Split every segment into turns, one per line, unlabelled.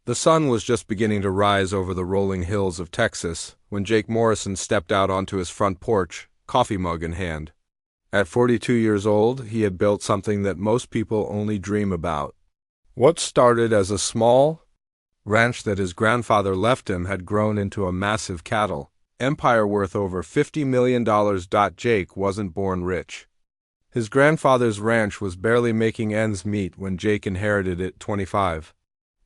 The sun was just beginning to rise over the rolling hills of Texas when Jake Morrison stepped out onto his front porch, coffee mug in hand. At 42 years old, he had built something that most people only dream about. What started as a small ranch that his grandfather left him had grown into a massive cattle empire worth over $50 million. Jake wasn't born rich. His grandfather's ranch was barely making ends meet when Jake inherited it at 25.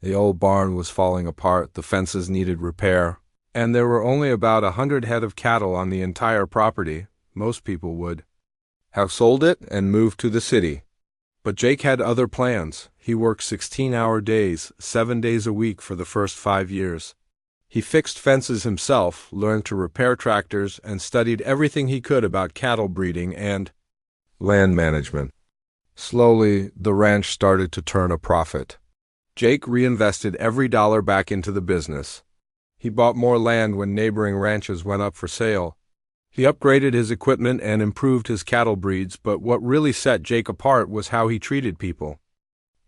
The old barn was falling apart, the fences needed repair, and there were only about 100 head of cattle on the entire property. Most people would have sold it and moved to the city. But Jake had other plans. He worked 16-hour days, 7 days a week for the first 5 years. He fixed fences himself, learned to repair tractors, and studied everything he could about cattle breeding and land management. Slowly, the ranch started to turn a profit. Jake reinvested every dollar back into the business. He bought more land when neighboring ranches went up for sale. He upgraded his equipment and improved his cattle breeds, but what really set Jake apart was how he treated people.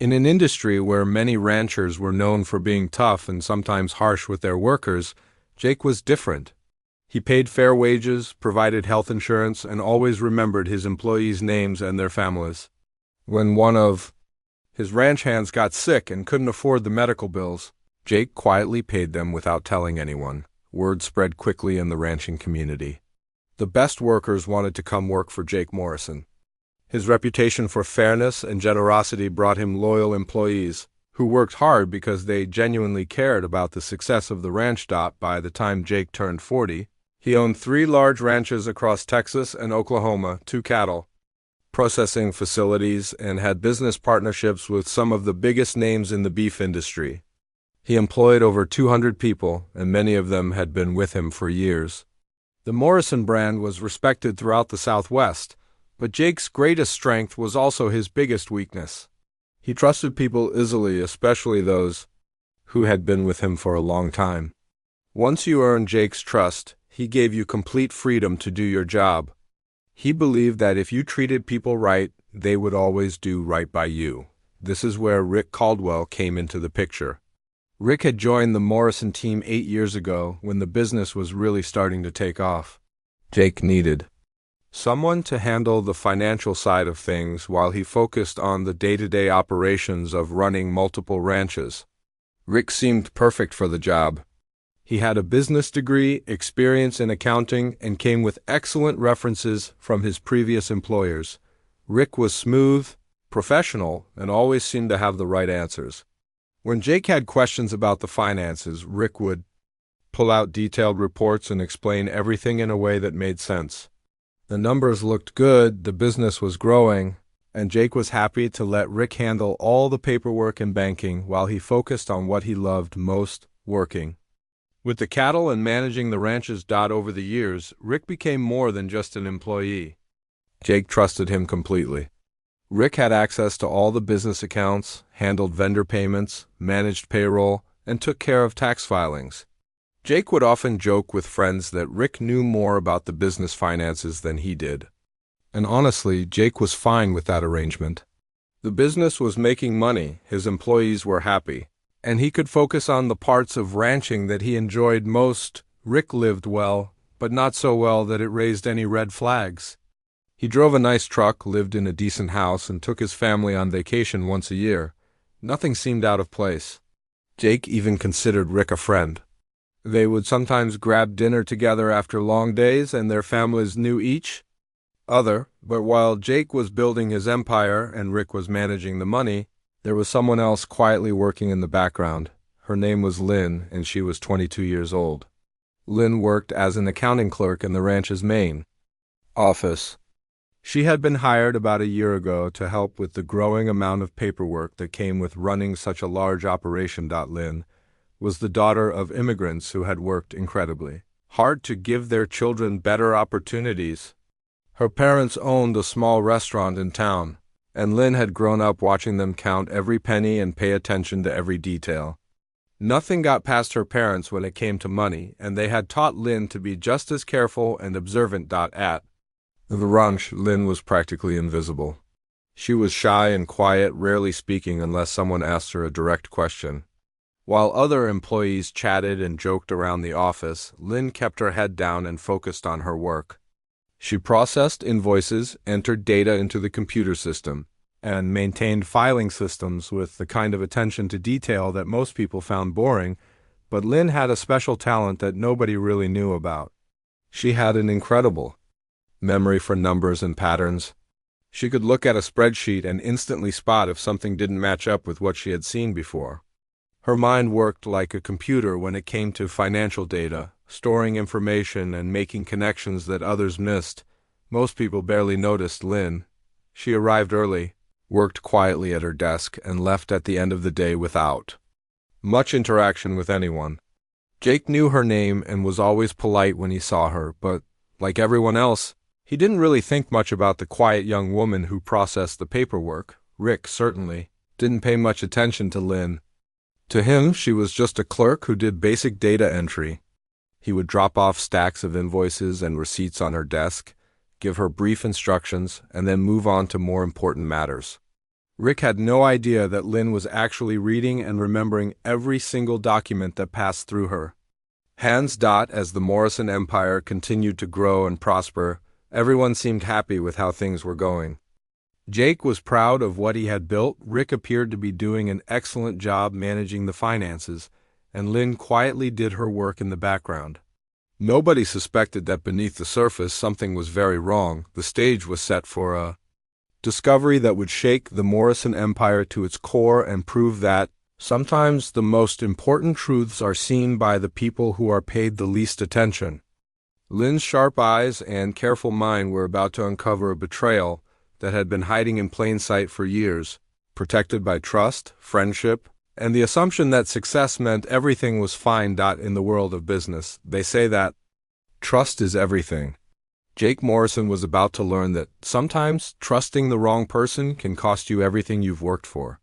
In an industry where many ranchers were known for being tough and sometimes harsh with their workers, Jake was different. He paid fair wages, provided health insurance, and always remembered his employees' names and their families. When one of his ranch hands got sick and couldn't afford the medical bills, Jake quietly paid them without telling anyone. Word spread quickly in the ranching community. The best workers wanted to come work for Jake Morrison. His reputation for fairness and generosity brought him loyal employees who worked hard because they genuinely cared about the success of the ranch. By the time Jake turned 40, he owned 3 large ranches across Texas and Oklahoma, 2 cattle processing facilities, and had business partnerships with some of the biggest names in the beef industry. He employed over 200 people, and many of them had been with him for years. The Morrison brand was respected throughout the Southwest, but Jake's greatest strength was also his biggest weakness. He trusted people easily, especially those who had been with him for a long time. Once you earned Jake's trust, he gave you complete freedom to do your job. He believed that if you treated people right, they would always do right by you. This is where Rick Caldwell came into the picture. Rick had joined the Morrison team 8 years ago when the business was really starting to take off. Jake needed someone to handle the financial side of things while he focused on the day-to-day operations of running multiple ranches. Rick seemed perfect for the job. He had a business degree, experience in accounting, and came with excellent references from his previous employers. Rick was smooth, professional, and always seemed to have the right answers. When Jake had questions about the finances, Rick would pull out detailed reports and explain everything in a way that made sense. The numbers looked good, the business was growing, and Jake was happy to let Rick handle all the paperwork and banking while he focused on what he loved most, working. With the cattle and managing the ranches. Over the years, Rick became more than just an employee. Jake trusted him completely. Rick had access to all the business accounts, handled vendor payments, managed payroll, and took care of tax filings. Jake would often joke with friends that Rick knew more about the business finances than he did. And honestly, Jake was fine with that arrangement. The business was making money, his employees were happy, and he could focus on the parts of ranching that he enjoyed most. Rick lived well, but not so well that it raised any red flags. He drove a nice truck, lived in a decent house, and took his family on vacation once a year. Nothing seemed out of place. Jake even considered Rick a friend. They would sometimes grab dinner together after long days, and their families knew each other. But while Jake was building his empire and Rick was managing the money, there was someone else quietly working in the background. Her name was Lynn, and she was 22 years old. Lynn worked as an accounting clerk in the ranch's main office. She had been hired about a year ago to help with the growing amount of paperwork that came with running such a large operation. Lynn was the daughter of immigrants who had worked incredibly hard to give their children better opportunities. Her parents owned a small restaurant in town, and Lynn had grown up watching them count every penny and pay attention to every detail. Nothing got past her parents when it came to money, and they had taught Lynn to be just as careful and observant. At the ranch, Lynn was practically invisible. She was shy and quiet, rarely speaking unless someone asked her a direct question. While other employees chatted and joked around the office, Lynn kept her head down and focused on her work. She processed invoices, entered data into the computer system, and maintained filing systems with the kind of attention to detail that most people found boring, but Lynn had a special talent that nobody really knew about. She had an incredible memory for numbers and patterns. She could look at a spreadsheet and instantly spot if something didn't match up with what she had seen before. Her mind worked like a computer when it came to financial data, storing information and making connections that others missed. Most people barely noticed Lynn. She arrived early, worked quietly at her desk, and left at the end of the day without much interaction with anyone. Jake knew her name and was always polite when he saw her, but, like everyone else, he didn't really think much about the quiet young woman who processed the paperwork. Rick, certainly, didn't pay much attention to Lynn. To him, she was just a clerk who did basic data entry. He would drop off stacks of invoices and receipts on her desk, give her brief instructions, and then move on to more important matters. Rick had no idea that Lynn was actually reading and remembering every single document that passed through her. As the Morrison empire continued to grow and prosper, everyone seemed happy with how things were going. Jake was proud of what he had built, Rick appeared to be doing an excellent job managing the finances, and Lynn quietly did her work in the background. Nobody suspected that beneath the surface something was very wrong. The stage was set for a discovery that would shake the Morrison empire to its core and prove that sometimes the most important truths are seen by the people who are paid the least attention. Lynn's sharp eyes and careful mind were about to uncover a betrayal that had been hiding in plain sight for years, protected by trust, friendship, and the assumption that success meant everything was fine. In the world of business, they say that trust is everything. Jake Morrison was about to learn that sometimes trusting the wrong person can cost you everything you've worked for.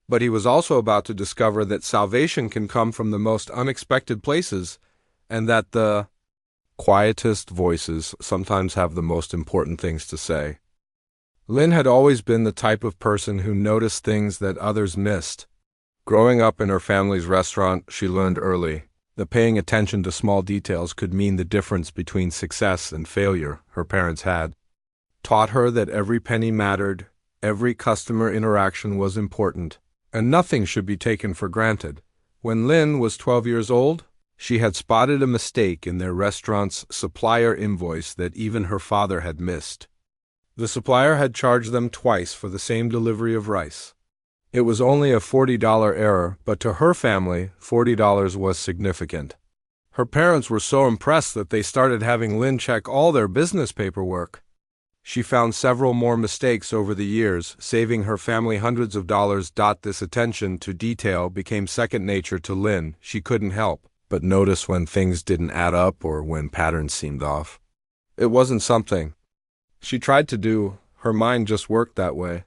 But he was also about to discover that salvation can come from the most unexpected places, and that the quietest voices sometimes have the most important things to say. Lynn had always been the type of person who noticed things that others missed. Growing up in her family's restaurant, she learned early that paying attention to small details could mean the difference between success and failure. Her parents had taught her that every penny mattered, every customer interaction was important, and nothing should be taken for granted. When Lynn was 12 years old, she had spotted a mistake in their restaurant's supplier invoice that even her father had missed. The supplier had charged them twice for the same delivery of rice. It was only a $40 error, but to her family, $40 was significant. Her parents were so impressed that they started having Lynn check all their business paperwork. She found several more mistakes over the years, saving her family hundreds of dollars. This attention to detail became second nature to Lynn. She couldn't help but notice when things didn't add up or when patterns seemed off. It wasn't something she tried to do, her mind just worked that way.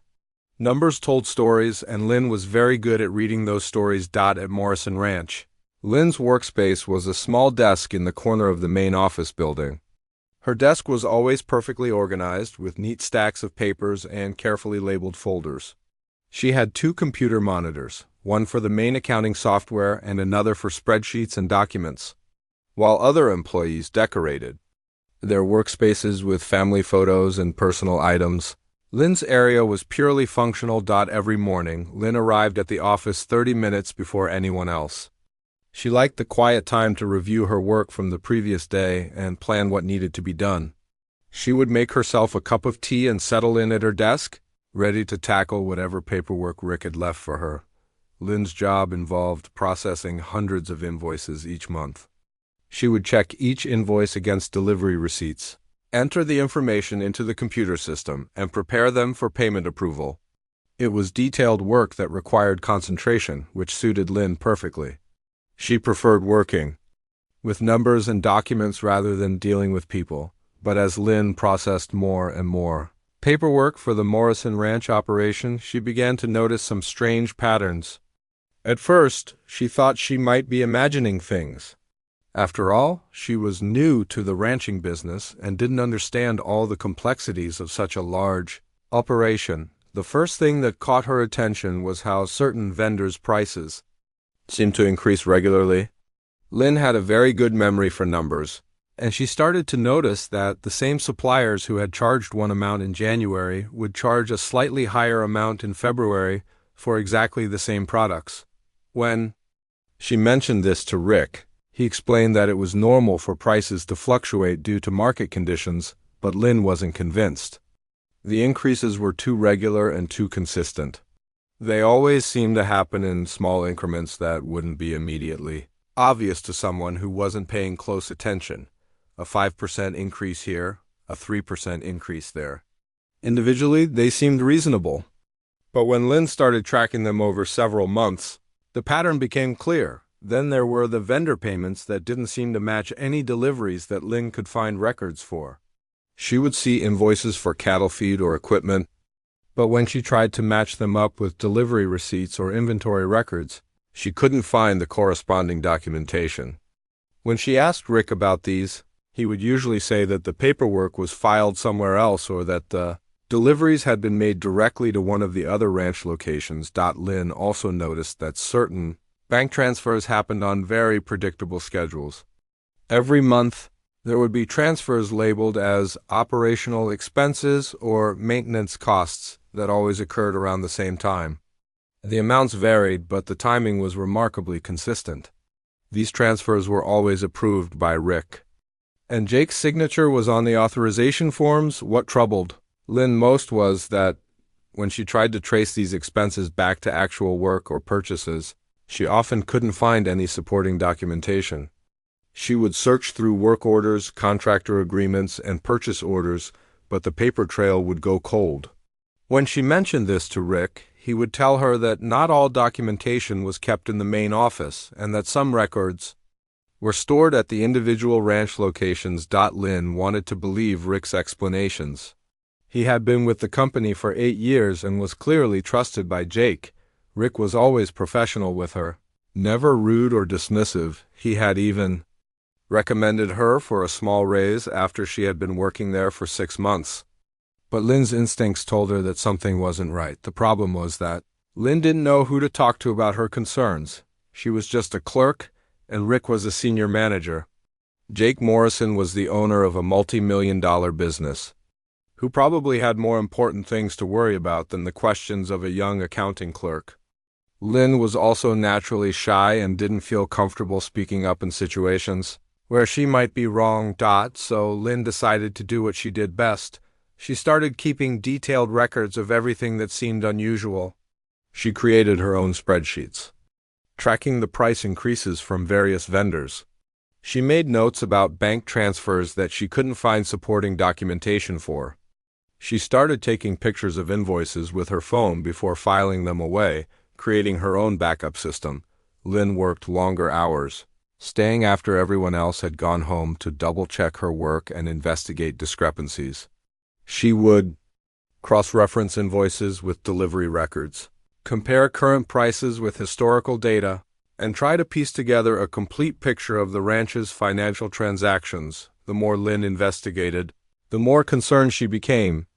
Numbers told stories, and Lynn was very good at reading those stories. At Morrison Ranch, Lynn's workspace was a small desk in the corner of the main office building. Her desk was always perfectly organized, with neat stacks of papers and carefully labeled folders. She had 2 computer monitors, one for the main accounting software and another for spreadsheets and documents, while other employees decorated their workspaces with family photos and personal items. Lynn's area was purely functional. Every morning, Lynn arrived at the office 30 minutes before anyone else. She liked the quiet time to review her work from the previous day and plan what needed to be done. She would make herself a cup of tea and settle in at her desk, ready to tackle whatever paperwork Rick had left for her. Lynn's job involved processing hundreds of invoices each month. She would check each invoice against delivery receipts, enter the information into the computer system, and prepare them for payment approval. It was detailed work that required concentration, which suited Lynn perfectly. She preferred working with numbers and documents rather than dealing with people, but as Lynn processed more and more paperwork for the Morrison Ranch operation, she began to notice some strange patterns. At first, she thought she might be imagining things. After all, she was new to the ranching business and didn't understand all the complexities of such a large operation. The first thing that caught her attention was how certain vendors' prices seemed to increase regularly. Lynn had a very good memory for numbers, and she started to notice that the same suppliers who had charged one amount in January would charge a slightly higher amount in February for exactly the same products. When she mentioned this to Rick, he explained that it was normal for prices to fluctuate due to market conditions, but Lynn wasn't convinced. The increases were too regular and too consistent. They always seemed to happen in small increments that wouldn't be immediately obvious to someone who wasn't paying close attention. A 5% increase here, a 3% increase there. Individually, they seemed reasonable. But when Lynn started tracking them over several months, the pattern became clear. Then there were the vendor payments that didn't seem to match any deliveries that Lynn could find records for. She would see invoices for cattle feed or equipment, but when she tried to match them up with delivery receipts or inventory records, she couldn't find the corresponding documentation. When she asked Rick about these, he would usually say that the paperwork was filed somewhere else or that the deliveries had been made directly to one of the other ranch locations. Lynn also noticed that certain bank transfers happened on very predictable schedules. Every month, there would be transfers labeled as operational expenses or maintenance costs that always occurred around the same time. The amounts varied, but the timing was remarkably consistent. These transfers were always approved by Rick, and Jake's signature was on the authorization forms. What troubled Lynn most was that when she tried to trace these expenses back to actual work or purchases, she often couldn't find any supporting documentation. She would search through work orders, contractor agreements, and purchase orders, but the paper trail would go cold. When she mentioned this to Rick, he would tell her that not all documentation was kept in the main office and that some records were stored at the individual ranch locations. Lynn wanted to believe Rick's explanations. He had been with the company for 8 years and was clearly trusted by Jake. Rick was always professional with her, never rude or dismissive. He had even recommended her for a small raise after she had been working there for 6 months. But Lynn's instincts told her that something wasn't right. The problem was that Lynn didn't know who to talk to about her concerns. She was just a clerk, and Rick was a senior manager. Jake Morrison was the owner of a multi-million-dollar business, who probably had more important things to worry about than the questions of a young accounting clerk. Lynn was also naturally shy and didn't feel comfortable speaking up in situations where she might be wrong. So Lynn decided to do what she did best. She started keeping detailed records of everything that seemed unusual. She created her own spreadsheets, tracking the price increases from various vendors. She made notes about bank transfers that she couldn't find supporting documentation for. She started taking pictures of invoices with her phone before filing them away, creating her own backup system. Lynn worked longer hours, staying after everyone else had gone home to double-check her work and investigate discrepancies. She would cross-reference invoices with delivery records, compare current prices with historical data, and try to piece together a complete picture of the ranch's financial transactions. The more Lynn investigated, the more concerned she became.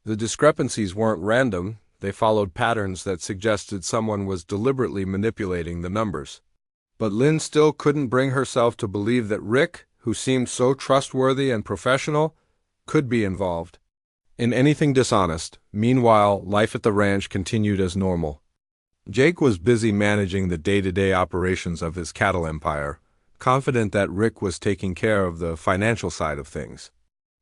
The discrepancies weren't random. They followed patterns that suggested someone was deliberately manipulating the numbers. But Lynn still couldn't bring herself to believe that Rick, who seemed so trustworthy and professional, could be involved in anything dishonest. Meanwhile, life at the ranch continued as normal. Jake was busy managing the day-to-day operations of his cattle empire, confident that Rick was taking care of the financial side of things.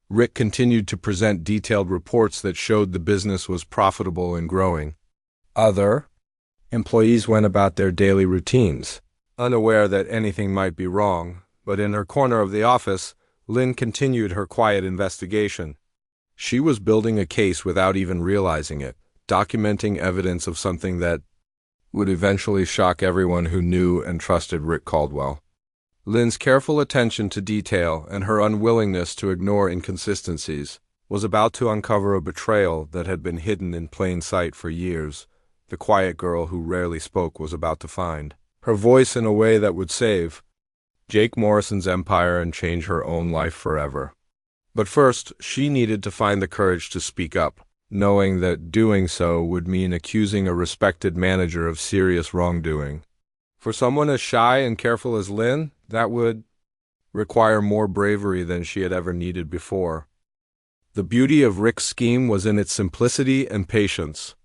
Rick continued to present detailed reports that showed the business was profitable and growing. Other employees went about their daily routines, unaware that anything might be wrong, but in her corner of the office, Lynn continued her quiet investigation. She was building a case without even realizing it, documenting evidence of something that would eventually shock everyone who knew and trusted Rick Caldwell. Lynn's careful attention to detail and her unwillingness to ignore inconsistencies was about to uncover a betrayal that had been hidden in plain sight for years. The quiet girl who rarely spoke was about to find her voice in a way that would save Jake Morrison's empire and change her own life forever. But first, she needed to find the courage to speak up, knowing that doing so would mean accusing a respected manager of serious wrongdoing. For someone as shy and careful as Lynn, that would require more bravery than she had ever needed before. The beauty of Rick's scheme was in its simplicity and patience.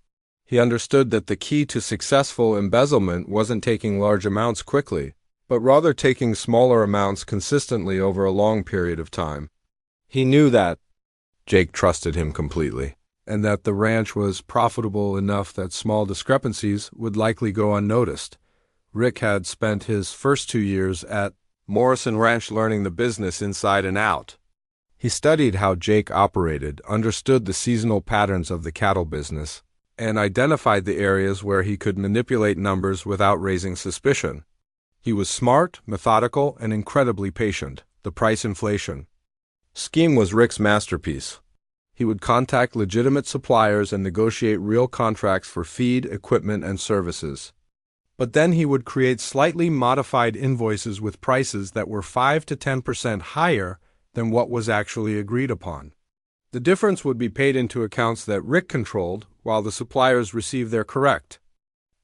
He understood that the key to successful embezzlement wasn't taking large amounts quickly, but rather taking smaller amounts consistently over a long period of time. He knew that Jake trusted him completely, and that the ranch was profitable enough that small discrepancies would likely go unnoticed. Rick had spent his first 2 years at Morrison Ranch learning the business inside and out. He studied how Jake operated, understood the seasonal patterns of the cattle business, and identified the areas where he could manipulate numbers without raising suspicion. He was smart, methodical, and incredibly patient. The price inflation scheme was Rick's masterpiece. He would contact legitimate suppliers and negotiate real contracts for feed, equipment, and services. But then he would create slightly modified invoices with prices that were 5 to 10% higher than what was actually agreed upon. The difference would be paid into accounts that Rick controlled, while the suppliers received their correct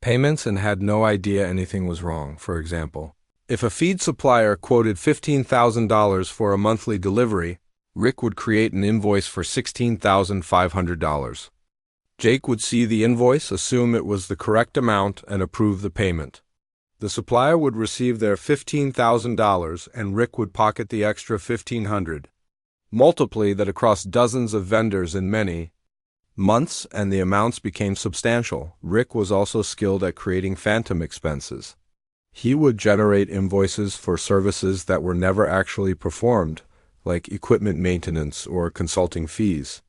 payments and had no idea anything was wrong. For example, if a feed supplier quoted $15,000 for a monthly delivery, Rick would create an invoice for $16,500. Jake would see the invoice, assume it was the correct amount, and approve the payment. The supplier would receive their $15,000 and Rick would pocket the extra $1,500. Multiply that across dozens of vendors in many months, and the amounts became substantial. Rick was also skilled at creating phantom expenses. He would generate invoices for services that were never actually performed, like equipment maintenance or consulting fees.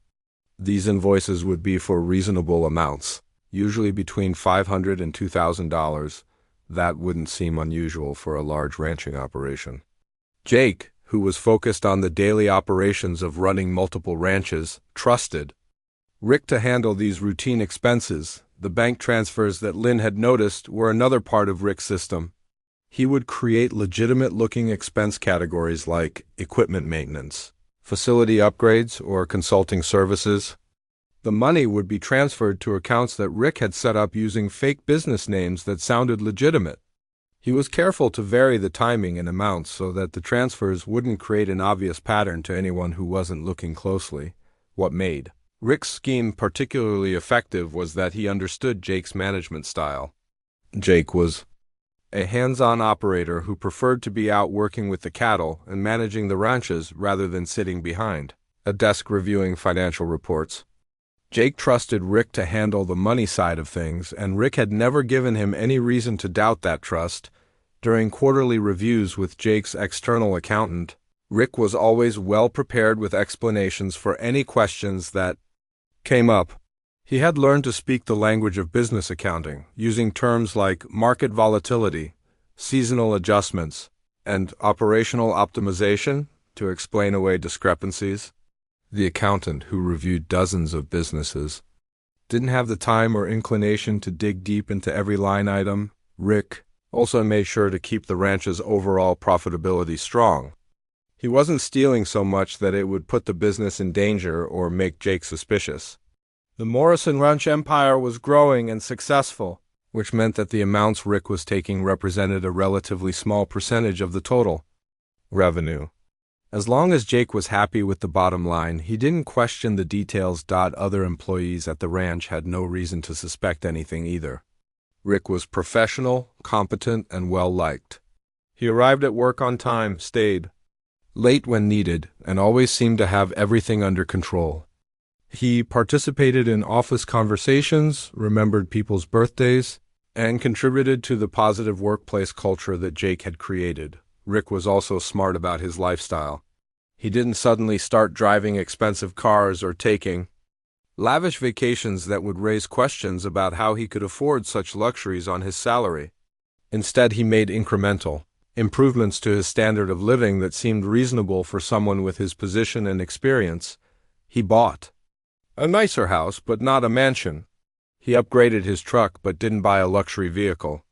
These invoices would be for reasonable amounts, usually between $500 and $2,000. That wouldn't seem unusual for a large ranching operation. Jake, who was focused on the daily operations of running multiple ranches, trusted Rick to handle these routine expenses. The bank transfers that Lynn had noticed were another part of Rick's system. He would create legitimate-looking expense categories like equipment maintenance, facility upgrades, or consulting services. The money would be transferred to accounts that Rick had set up using fake business names that sounded legitimate. He was careful to vary the timing and amounts so that the transfers wouldn't create an obvious pattern to anyone who wasn't looking closely. What made Rick's scheme particularly effective was that he understood Jake's management style. Jake was a hands-on operator who preferred to be out working with the cattle and managing the ranches rather than sitting behind a desk reviewing financial reports. Jake trusted Rick to handle the money side of things, and Rick had never given him any reason to doubt that trust. During quarterly reviews with Jake's external accountant, Rick was always well prepared with explanations for any questions that came up. He had learned to speak the language of business accounting, using terms like market volatility, seasonal adjustments, and operational optimization to explain away discrepancies. The accountant, who reviewed dozens of businesses, didn't have the time or inclination to dig deep into every line item. Rick also made sure to keep the ranch's overall profitability strong. He wasn't stealing so much that it would put the business in danger or make Jake suspicious. The Morrison Ranch empire was growing and successful, which meant that the amounts Rick was taking represented a relatively small percentage of the total revenue. As long as Jake was happy with the bottom line, he didn't question the details. Other employees at the ranch had no reason to suspect anything either. Rick was professional, competent, and well-liked. He arrived at work on time, stayed late when needed, and always seemed to have everything under control. He participated in office conversations, remembered people's birthdays, and contributed to the positive workplace culture that Jake had created. Rick was also smart about his lifestyle. He didn't suddenly start driving expensive cars or taking lavish vacations that would raise questions about how he could afford such luxuries on his salary. Instead, he made incremental improvements to his standard of living that seemed reasonable for someone with his position and experience. He bought a nicer house, but not a mansion. He upgraded his truck, but didn't buy a luxury vehicle.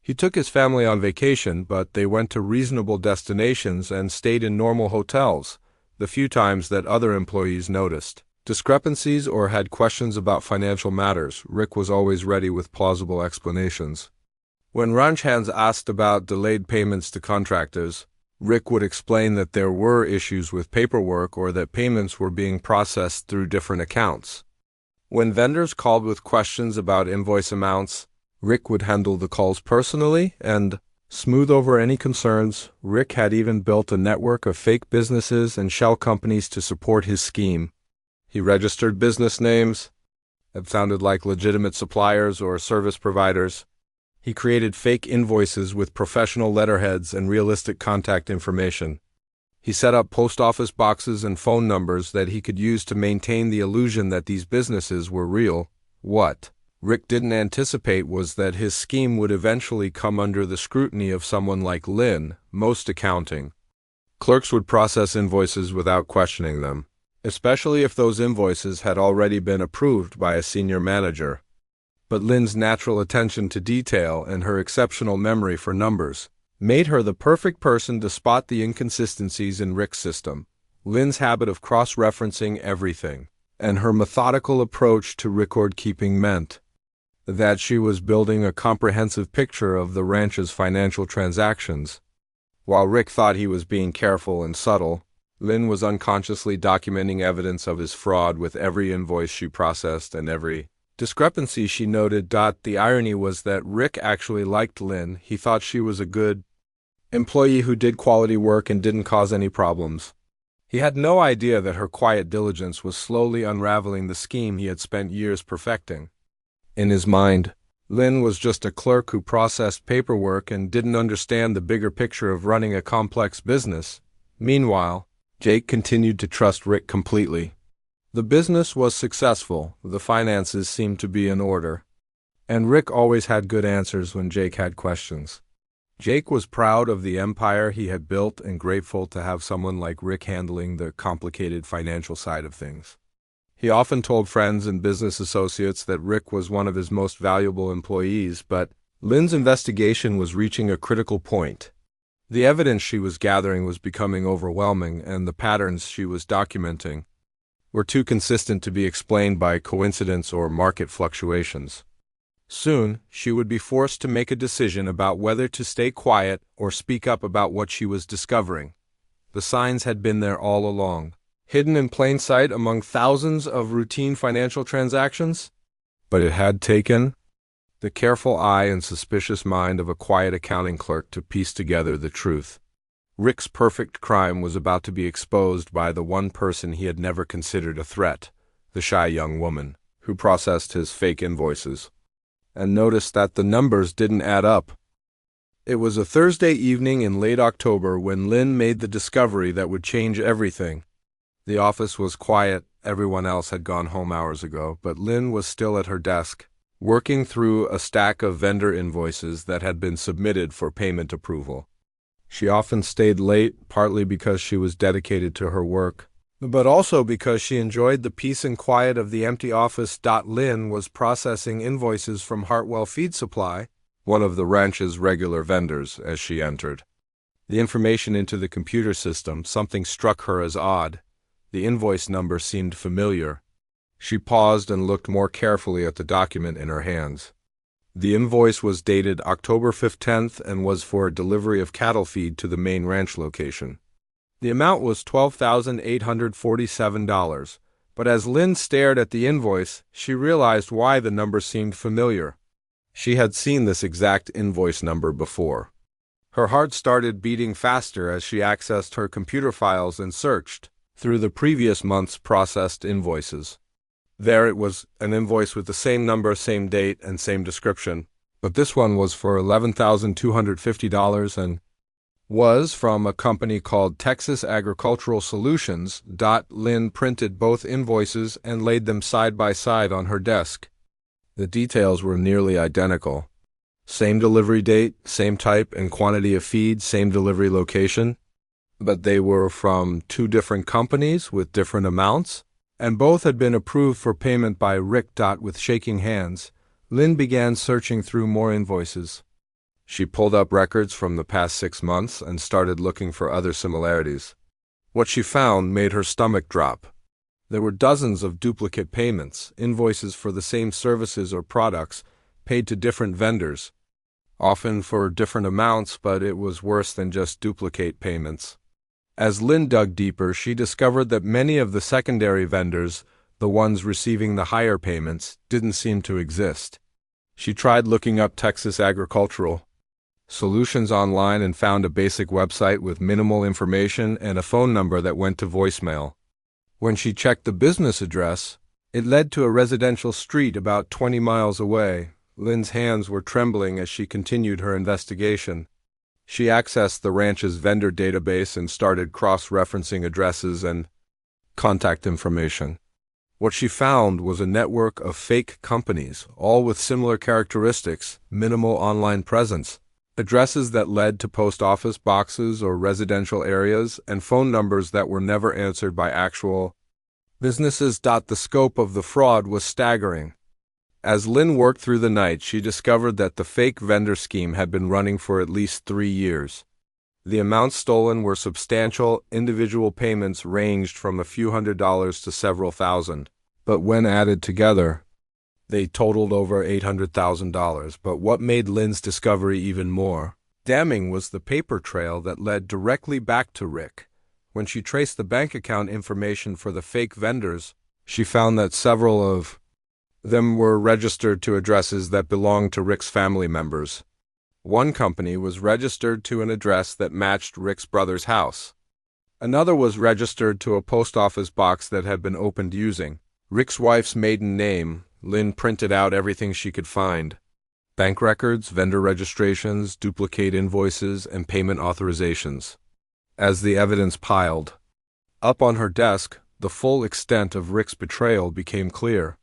He took his family on vacation, but they went to reasonable destinations and stayed in normal hotels, the few times that other employees noticed discrepancies or had questions about financial matters. Rick was always ready with plausible explanations. When ranch hands asked about delayed payments to contractors, Rick would explain that there were issues with paperwork or that payments were being processed through different accounts. When vendors called with questions about invoice amounts, Rick would handle the calls personally and smooth over any concerns. Rick had even built a network of fake businesses and shell companies to support his scheme. He registered business names that sounded like legitimate suppliers or service providers. He created fake invoices with professional letterheads and realistic contact information. He set up post office boxes and phone numbers that he could use to maintain the illusion that these businesses were real. What Rick didn't anticipate was that his scheme would eventually come under the scrutiny of someone like Lynn, most accounting. Clerks would process invoices without questioning them, especially if those invoices had already been approved by a senior manager. But Lynn's natural attention to detail and her exceptional memory for numbers made her the perfect person to spot the inconsistencies in Rick's system. Lynn's habit of cross-referencing everything and her methodical approach to record-keeping meant that she was building a comprehensive picture of the ranch's financial transactions. While Rick thought he was being careful and subtle, Lynn was unconsciously documenting evidence of his fraud with every invoice she processed and every discrepancy she noted. The irony was that Rick actually liked Lynn. He thought she was a good employee who did quality work and didn't cause any problems. He had no idea that her quiet diligence was slowly unraveling the scheme he had spent years perfecting. In his mind, Lynn was just a clerk who processed paperwork and didn't understand the bigger picture of running a complex business. Meanwhile, Jake continued to trust Rick completely. The business was successful, the finances seemed to be in order, and Rick always had good answers when Jake had questions. Jake was proud of the empire he had built and grateful to have someone like Rick handling the complicated financial side of things. He often told friends and business associates that Rick was one of his most valuable employees, but Lynn's investigation was reaching a critical point. The evidence she was gathering was becoming overwhelming, and the patterns she was documenting were too consistent to be explained by coincidence or market fluctuations. Soon, she would be forced to make a decision about whether to stay quiet or speak up about what she was discovering. The signs had been there all along, hidden in plain sight among thousands of routine financial transactions, but it had taken the careful eye and suspicious mind of a quiet accounting clerk to piece together the truth. Rick's perfect crime was about to be exposed by the one person he had never considered a threat, the shy young woman who processed his fake invoices and noticed that the numbers didn't add up. It was a Thursday evening in late October when Lynn made the discovery that would change everything. The office was quiet, everyone else had gone home hours ago, but Lynn was still at her desk, working through a stack of vendor invoices that had been submitted for payment approval. She often stayed late, partly because she was dedicated to her work, but also because she enjoyed the peace and quiet of the empty office. Lynn was processing invoices from Hartwell Feed Supply, one of the ranch's regular vendors, as she entered the information into the computer system. Something struck her as odd. The invoice number seemed familiar. She paused and looked more carefully at the document in her hands. The invoice was dated October 15th and was for a delivery of cattle feed to the main ranch location. The amount was $12,847, but as Lynn stared at the invoice, she realized why the number seemed familiar. She had seen this exact invoice number before. Her heart started beating faster as she accessed her computer files and searched through the previous month's processed invoices. There it was, an invoice with the same number, same date, and same description, but this one was for $11,250 and was from a company called Texas Agricultural Solutions. Lynn printed both invoices and laid them side by side on her desk. The details were nearly identical. Same delivery date, same type and quantity of feed, same delivery location, but they were from two different companies with different amounts, and both had been approved for payment by Rick. With shaking hands, Lynn began searching through more invoices. She pulled up records from the past 6 months and started looking for other similarities. What she found made her stomach drop. There were dozens of duplicate payments, invoices for the same services or products, paid to different vendors. often for different amounts, but it was worse than just duplicate payments. As Lynn dug deeper, she discovered that many of the secondary vendors, the ones receiving the higher payments, didn't seem to exist. She tried looking up Texas agricultural solutions online and found a basic website with minimal information and a phone number that went to voicemail. When she checked the business address, it led to a residential street about 20 miles away. Lynn's hands were trembling as she continued her investigation. She accessed the ranch's vendor database and started cross-referencing addresses and contact information. What she found was a network of fake companies, all with similar characteristics: minimal online presence, addresses that led to post office boxes or residential areas, and phone numbers that were never answered by actual businesses. The scope of the fraud was staggering. As Lynn worked through the night, she discovered that the fake vendor scheme had been running for at least 3 years. The amounts stolen were substantial. Individual payments ranged from a few $100s to several thousand, but when added together, they totaled over $800,000. But what made Lynn's discovery even more damning was the paper trail that led directly back to Rick. When she traced the bank account information for the fake vendors, she found that several of them were registered to addresses that belonged to Rick's family members. One company was registered to an address that matched Rick's brother's house. Another was registered to a post office box that had been opened using Rick's wife's maiden name. Lynn printed out everything she could find: bank records, vendor registrations, duplicate invoices, and payment authorizations. As the evidence piled up on her desk, the full extent of Rick's betrayal became clear.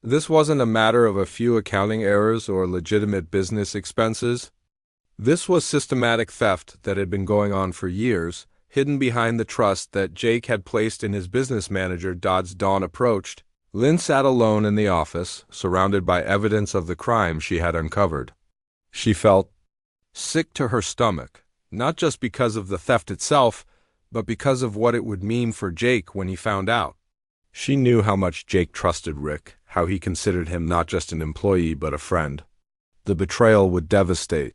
This wasn't a matter of a few accounting errors or legitimate business expenses. This was systematic theft that had been going on for years, hidden behind the trust that Jake had placed in his business manager. As dawn approached, Lynn sat alone in the office, surrounded by evidence of the crime she had uncovered. She felt sick to her stomach, not just because of the theft itself, but because of what it would mean for Jake when he found out. She knew how much Jake trusted Rick, how he considered him not just an employee but a friend. The betrayal would devastate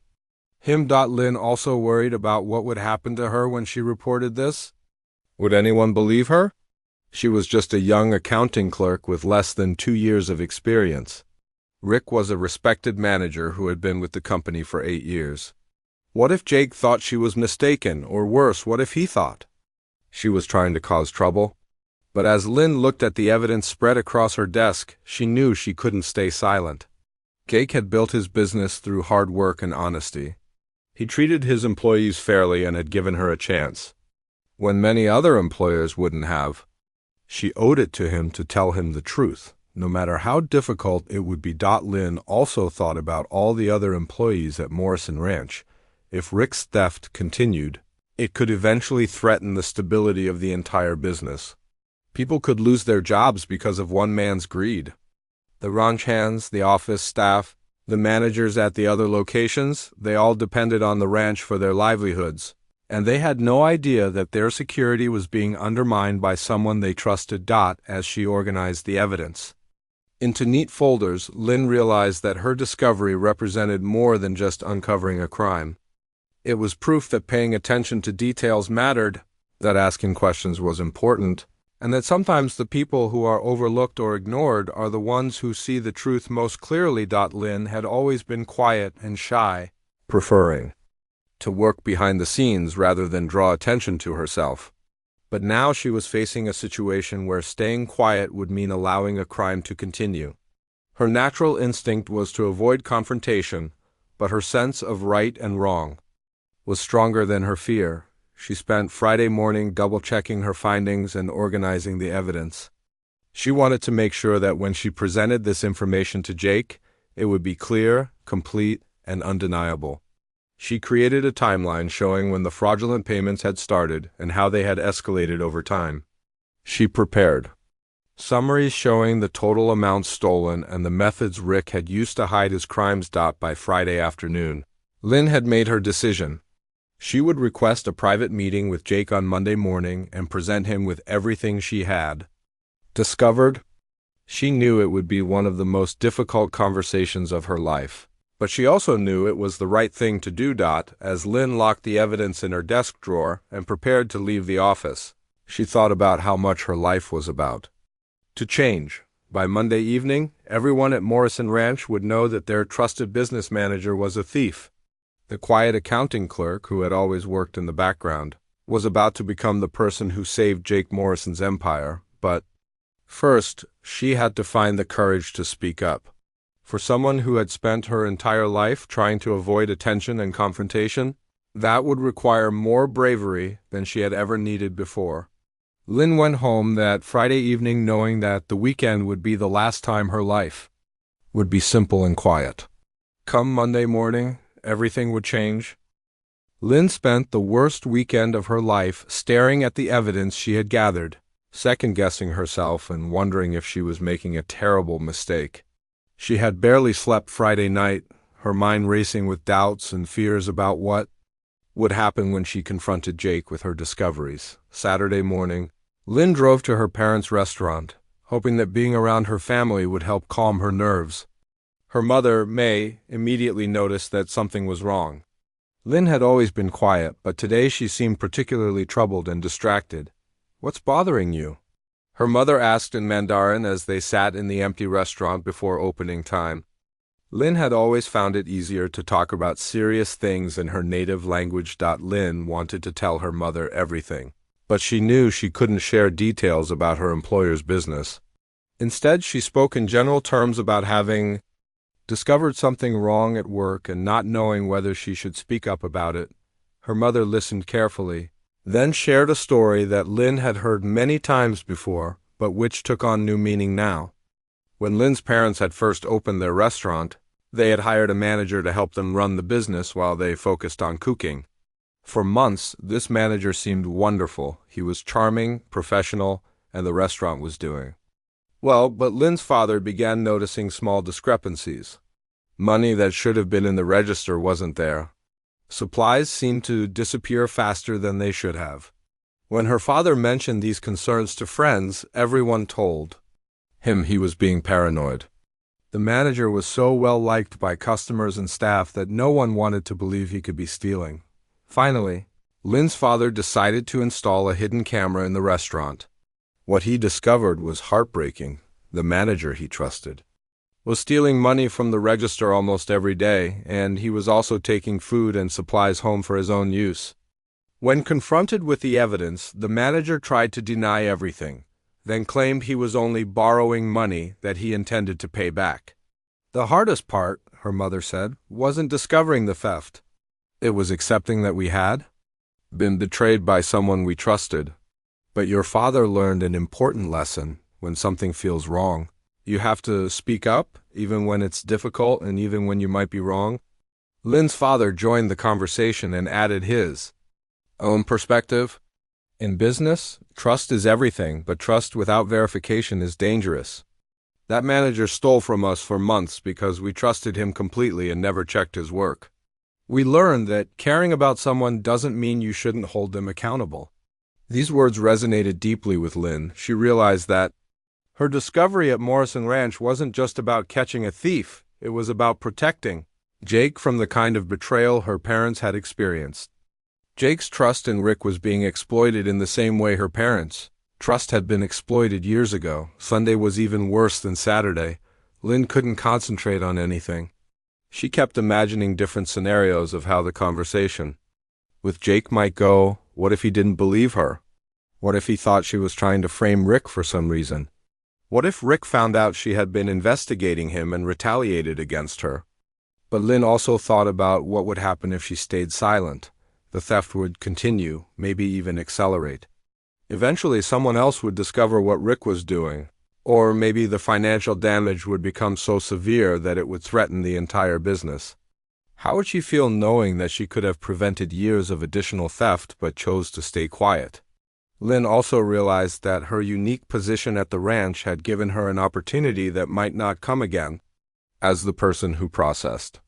him. Lynn also worried about what would happen to her when she reported this. Would anyone believe her? She was just a young accounting clerk with less than 2 years of experience. Rick was a respected manager who had been with the company for 8 years. What if Jake thought she was mistaken, or worse, what if he thought she was trying to cause trouble? But as Lynn looked at the evidence spread across her desk, she knew she couldn't stay silent. Jake had built his business through hard work and honesty. He treated his employees fairly and had given her a chance, when many other employers wouldn't have. She owed it to him to tell him the truth, no matter how difficult it would be. Lynn also thought about all the other employees at Morrison Ranch. If Rick's theft continued, it could eventually threaten the stability of the entire business. People could lose their jobs because of one man's greed. The ranch hands, the office staff, the managers at the other locations, they all depended on the ranch for their livelihoods, and they had no idea that their security was being undermined by someone they trusted. As she organized the evidence into neat folders, Lynn realized that her discovery represented more than just uncovering a crime. It was proof that paying attention to details mattered, that asking questions was important, and that sometimes the people who are overlooked or ignored are the ones who see the truth most clearly. Lynn had always been quiet and shy, preferring to work behind the scenes rather than draw attention to herself. But now she was facing a situation where staying quiet would mean allowing a crime to continue. Her natural instinct was to avoid confrontation, but her sense of right and wrong was stronger than her fear. She spent Friday morning double-checking her findings and organizing the evidence. She wanted to make sure that when she presented this information to Jake, it would be clear, complete, and undeniable. She created a timeline showing when the fraudulent payments had started and how they had escalated over time. She prepared summaries showing the total amounts stolen and the methods Rick had used to hide his crimes. By Friday afternoon, Lynn had made her decision. She would request a private meeting with Jake on Monday morning and present him with everything she had discovered. She knew it would be one of the most difficult conversations of her life. But she also knew it was the right thing to do. As Lynn locked the evidence in her desk drawer and prepared to leave the office, she thought about how much her life was about to change. By Monday evening, everyone at Morrison Ranch would know that their trusted business manager was a thief. The quiet accounting clerk, who had always worked in the background, was about to become the person who saved Jake Morrison's empire. But first, she had to find the courage to speak up. For someone who had spent her entire life trying to avoid attention and confrontation, that would require more bravery than she had ever needed before. Lynn went home that Friday evening knowing that the weekend would be the last time her life would be simple and quiet. Come Monday morning, everything would change. Lynn spent the worst weekend of her life staring at the evidence she had gathered, second-guessing herself and wondering if she was making a terrible mistake. She had barely slept Friday night, her mind racing with doubts and fears about what would happen when she confronted Jake with her discoveries. Saturday morning, Lynn drove to her parents' restaurant, hoping that being around her family would help calm her nerves. Her mother, May, immediately noticed that something was wrong. Lynn had always been quiet, but today she seemed particularly troubled and distracted. "What's bothering you?" her mother asked in Mandarin as they sat in the empty restaurant before opening time. Lynn had always found it easier to talk about serious things in her native language. Lynn wanted to tell her mother everything, but she knew she couldn't share details about her employer's business. Instead, she spoke in general terms about having discovered something wrong at work and not knowing whether she should speak up about it. Her mother listened carefully, then shared a story that Lynn had heard many times before, but which took on new meaning now. When Lynn's parents had first opened their restaurant, they had hired a manager to help them run the business while they focused on cooking. For months, this manager seemed wonderful. He was charming, professional, and the restaurant was doing well, but Lynn's father began noticing small discrepancies. Money that should have been in the register wasn't there. Supplies seemed to disappear faster than they should have. When her father mentioned these concerns to friends, everyone told him he was being paranoid. The manager was so well liked by customers and staff that no one wanted to believe he could be stealing. Finally, Lynn's father decided to install a hidden camera in the restaurant. What he discovered was heartbreaking. The manager he trusted was stealing money from the register almost every day, and he was also taking food and supplies home for his own use. When confronted with the evidence, the manager tried to deny everything, then claimed he was only borrowing money that he intended to pay back. "The hardest part," her mother said, "wasn't discovering the theft. It was accepting that we had been betrayed by someone we trusted. But your father learned an important lesson. When something feels wrong, you have to speak up, even when it's difficult and even when you might be wrong." Lynn's father joined the conversation and added his own perspective. "In business, trust is everything, but trust without verification is dangerous. That manager stole from us for months because we trusted him completely and never checked his work. We learned that caring about someone doesn't mean you shouldn't hold them accountable." These words resonated deeply with Lynn. She realized that her discovery at Morrison Ranch wasn't just about catching a thief, it was about protecting Jake from the kind of betrayal her parents had experienced. Jake's trust in Rick was being exploited in the same way her parents' trust had been exploited years ago. Sunday was even worse than Saturday. Lynn couldn't concentrate on anything. She kept imagining different scenarios of how the conversation with Jake might go. What if he didn't believe her? What if he thought she was trying to frame Rick for some reason? What if Rick found out she had been investigating him and retaliated against her? But Lynn also thought about what would happen if she stayed silent. The theft would continue, maybe even accelerate. Eventually, someone else would discover what Rick was doing, or maybe the financial damage would become so severe that it would threaten the entire business. How would she feel knowing that she could have prevented years of additional theft but chose to stay quiet? Lynn also realized that her unique position at the ranch had given her an opportunity that might not come again. As the person who processed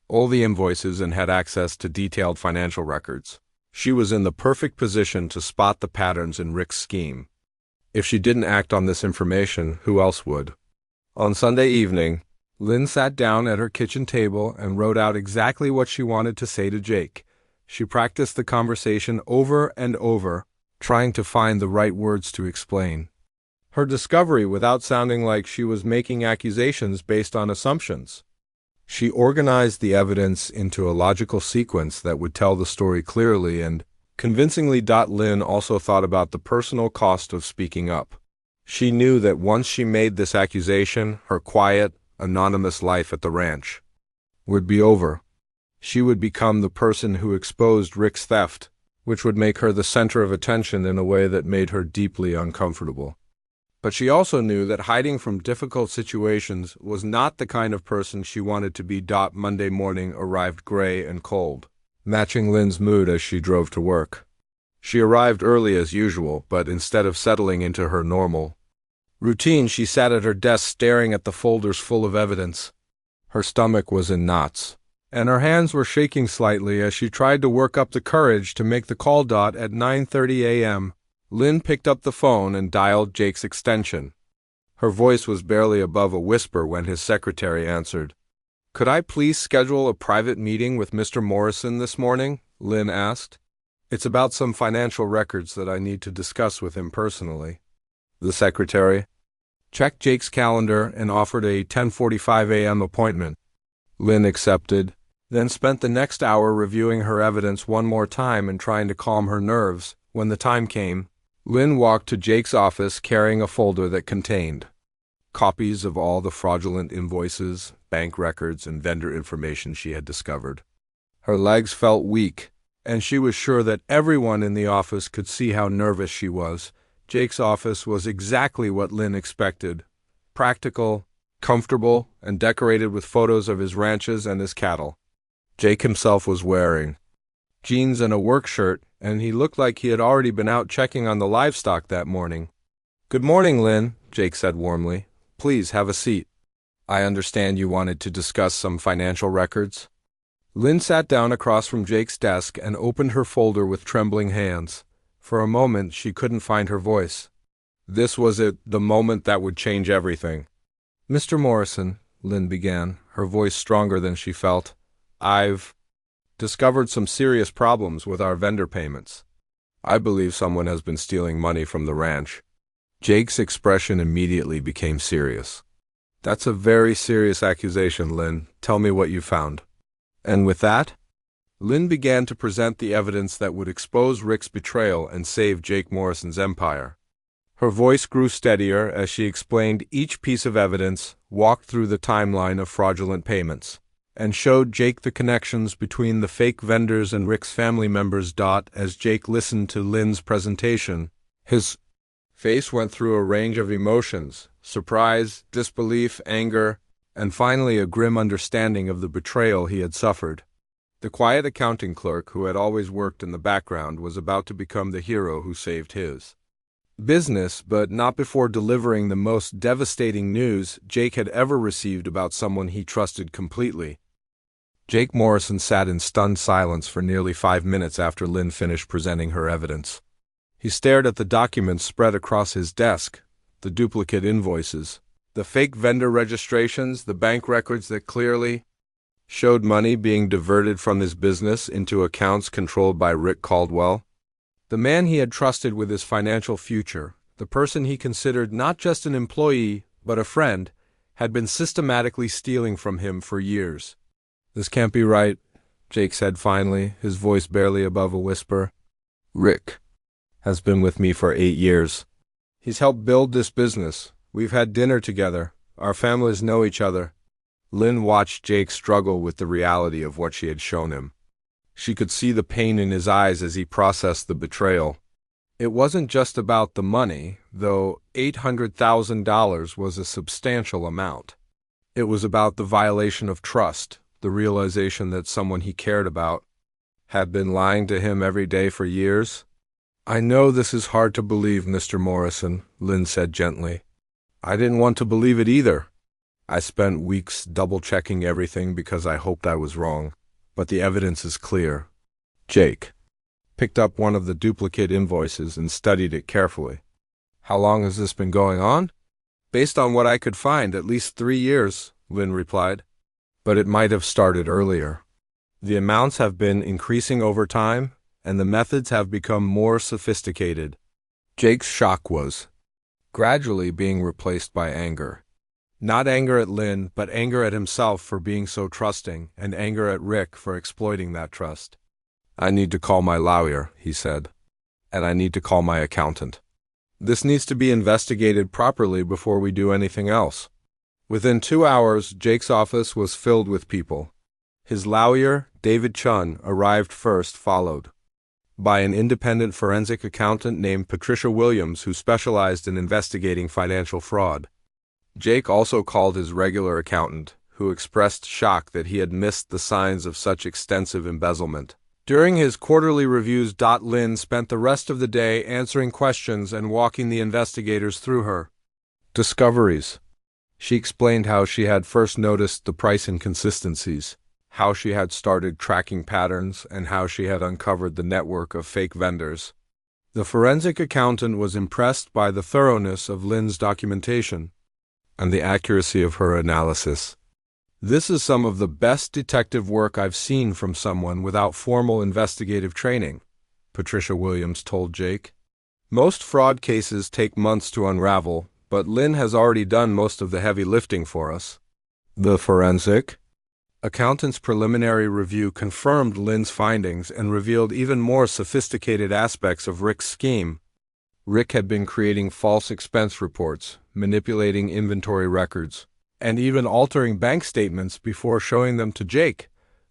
all the invoices and had access to detailed financial records, she was in the perfect position to spot the patterns in Rick's scheme. If she didn't act on this information, who else would? On Sunday evening, Lynn sat down at her kitchen table and wrote out exactly what she wanted to say to Jake. She practiced the conversation over and over, trying to find the right words to explain her discovery without sounding like she was making accusations based on assumptions. She organized the evidence into a logical sequence that would tell the story clearly and convincingly. Lynn also thought about the personal cost of speaking up. She knew that once she made this accusation, her quiet, anonymous life at the ranch would be over. She would become the person who exposed Rick's theft, which would make her the center of attention in a way that made her deeply uncomfortable. But she also knew that hiding from difficult situations was not the kind of person she wanted to be. Monday morning arrived gray and cold, matching Lynn's mood as she drove to work. She arrived early as usual, but instead of settling into her normal routine, she sat at her desk staring at the folders full of evidence. Her stomach was in knots, and her hands were shaking slightly as she tried to work up the courage to make the call. At 9:30 a.m., Lynn picked up the phone and dialed Jake's extension. Her voice was barely above a whisper when his secretary answered. "Could I please schedule a private meeting with Mr. Morrison this morning?" Lynn asked. "It's about some financial records that I need to discuss with him personally." The secretary checked Jake's calendar and offered a 10:45 a.m. appointment. Lynn accepted, then spent the next hour reviewing her evidence one more time and trying to calm her nerves. When the time came, Lynn walked to Jake's office carrying a folder that contained copies of all the fraudulent invoices, bank records, and vendor information she had discovered. Her legs felt weak, and she was sure that everyone in the office could see how nervous she was. Jake's office was exactly what Lynn expected: practical, comfortable, and decorated with photos of his ranches and his cattle. Jake himself was wearing jeans and a work shirt, and he looked like he had already been out checking on the livestock that morning. "Good morning, Lynn," Jake said warmly. "Please have a seat. I understand you wanted to discuss some financial records." Lynn sat down across from Jake's desk and opened her folder with trembling hands. For a moment, she couldn't find her voice. This was it, the moment that would change everything. "Mr. Morrison," Lynn began, her voice stronger than she felt, "I've discovered some serious problems with our vendor payments. I believe someone has been stealing money from the ranch." Jake's expression immediately became serious. "That's a very serious accusation, Lynn. Tell me what you found." And with that, Lynn began to present the evidence that would expose Rick's betrayal and save Jake Morrison's empire. Her voice grew steadier as she explained each piece of evidence, walked through the timeline of fraudulent payments, and showed Jake the connections between the fake vendors and Rick's family members. As Jake listened to Lynn's presentation, his face went through a range of emotions: surprise, disbelief, anger, and finally a grim understanding of the betrayal he had suffered. The quiet accounting clerk who had always worked in the background was about to become the hero who saved his business, but not before delivering the most devastating news Jake had ever received about someone he trusted completely. Jake Morrison sat in stunned silence for nearly 5 minutes after Lynn finished presenting her evidence. He stared at the documents spread across his desk, the duplicate invoices, the fake vendor registrations, the bank records that clearly showed money being diverted from his business into accounts controlled by Rick Caldwell. The man he had trusted with his financial future, the person he considered not just an employee but a friend, had been systematically stealing from him for years. "This can't be right," Jake said finally, his voice barely above a whisper. "Rick has been with me for 8 years. He's helped build this business. We've had dinner together. Our families know each other." Lynn watched Jake struggle with the reality of what she had shown him. She could see the pain in his eyes as he processed the betrayal. It wasn't just about the money, though $800,000 was a substantial amount. It was about the violation of trust, the realization that someone he cared about had been lying to him every day for years. "I know this is hard to believe, Mr. Morrison," Lynn said gently. "I didn't want to believe it either. I spent weeks double-checking everything because I hoped I was wrong, but the evidence is clear." Jake picked up one of the duplicate invoices and studied it carefully. "How long has this been going on?" "Based on what I could find, at least 3 years," Lynn replied. But it might have started earlier. The amounts have been increasing over time, and the methods have become more sophisticated. Jake's shock was gradually being replaced by anger. Not anger at Lynn, but anger at himself for being so trusting, and anger at Rick for exploiting that trust. I need to call my lawyer, he said. And I need to call my accountant. This needs to be investigated properly before we do anything else. Within 2 hours, Jake's office was filled with people. His lawyer, David Chun, arrived first, followed by an independent forensic accountant named Patricia Williams, who specialized in investigating financial fraud. Jake also called his regular accountant, who expressed shock that he had missed the signs of such extensive embezzlement. During his quarterly reviews, Lynn spent the rest of the day answering questions and walking the investigators through her discoveries. She explained how she had first noticed the price inconsistencies, how she had started tracking patterns, and how she had uncovered the network of fake vendors. The forensic accountant was impressed by the thoroughness of Lynn's documentation and the accuracy of her analysis. This is some of the best detective work I've seen from someone without formal investigative training, Patricia Williams told Jake. Most fraud cases take months to unravel, but Lynn has already done most of the heavy lifting for us. The forensic accountant's preliminary review confirmed Lynn's findings and revealed even more sophisticated aspects of Rick's scheme. Rick had been creating false expense reports, manipulating inventory records, and even altering bank statements before showing them to Jake.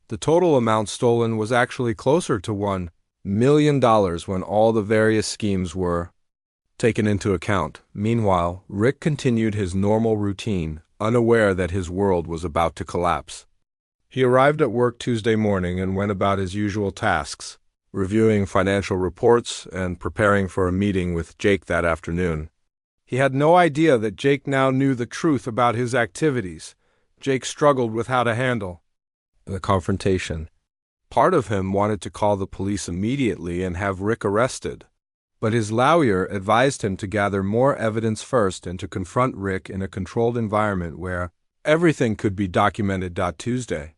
The total amount stolen was actually closer to $1 million when all the various schemes were taken into account. Meanwhile, Rick continued his normal routine, unaware that his world was about to collapse. He arrived at work Tuesday morning and went about his usual tasks, reviewing financial reports and preparing for a meeting with Jake that afternoon. He had no idea that Jake now knew the truth about his activities. Jake struggled with how to handle the confrontation. Part of him wanted to call the police immediately and have Rick arrested, but his lawyer advised him to gather more evidence first and to confront Rick in a controlled environment where everything could be documented. Tuesday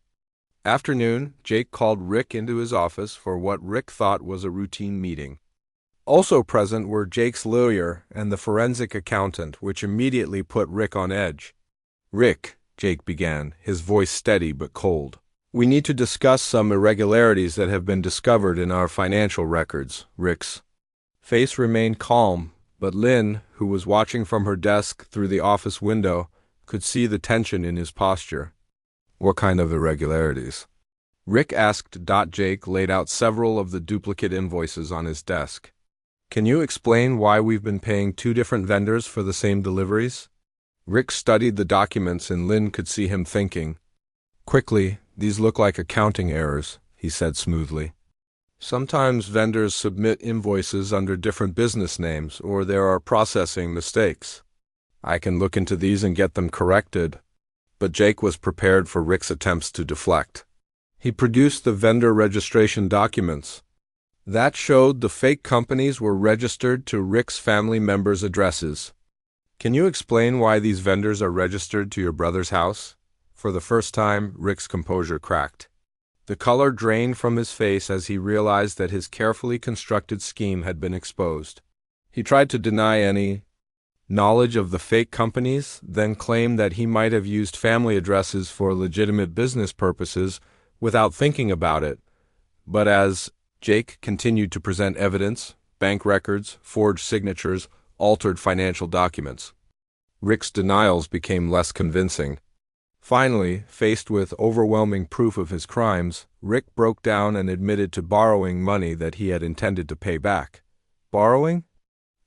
afternoon, Jake called Rick into his office for what Rick thought was a routine meeting. Also present were Jake's lawyer and the forensic accountant, which immediately put Rick on edge. Rick, Jake began, his voice steady but cold. We need to discuss some irregularities that have been discovered in our financial records. Rick's face remained calm, but Lynn, who was watching from her desk through the office window, could see the tension in his posture. What kind of irregularities? Rick asked. Jake laid out several of the duplicate invoices on his desk. Can you explain why we've been paying 2 different vendors for the same deliveries? Rick studied the documents and Lynn could see him thinking. Quickly, these look like accounting errors, he said smoothly. Sometimes vendors submit invoices under different business names, or there are processing mistakes. I can look into these and get them corrected. But Jake was prepared for Rick's attempts to deflect. He produced the vendor registration documents. That showed the fake companies were registered to Rick's family members' addresses. Can you explain why these vendors are registered to your brother's house? For the first time, Rick's composure cracked. The color drained from his face as he realized that his carefully constructed scheme had been exposed. He tried to deny any knowledge of the fake companies, then claimed that he might have used family addresses for legitimate business purposes without thinking about it. But as Jake continued to present evidence, bank records, forged signatures, altered financial documents, Rick's denials became less convincing. Finally, faced with overwhelming proof of his crimes, Rick broke down and admitted to borrowing money that he had intended to pay back. Borrowing?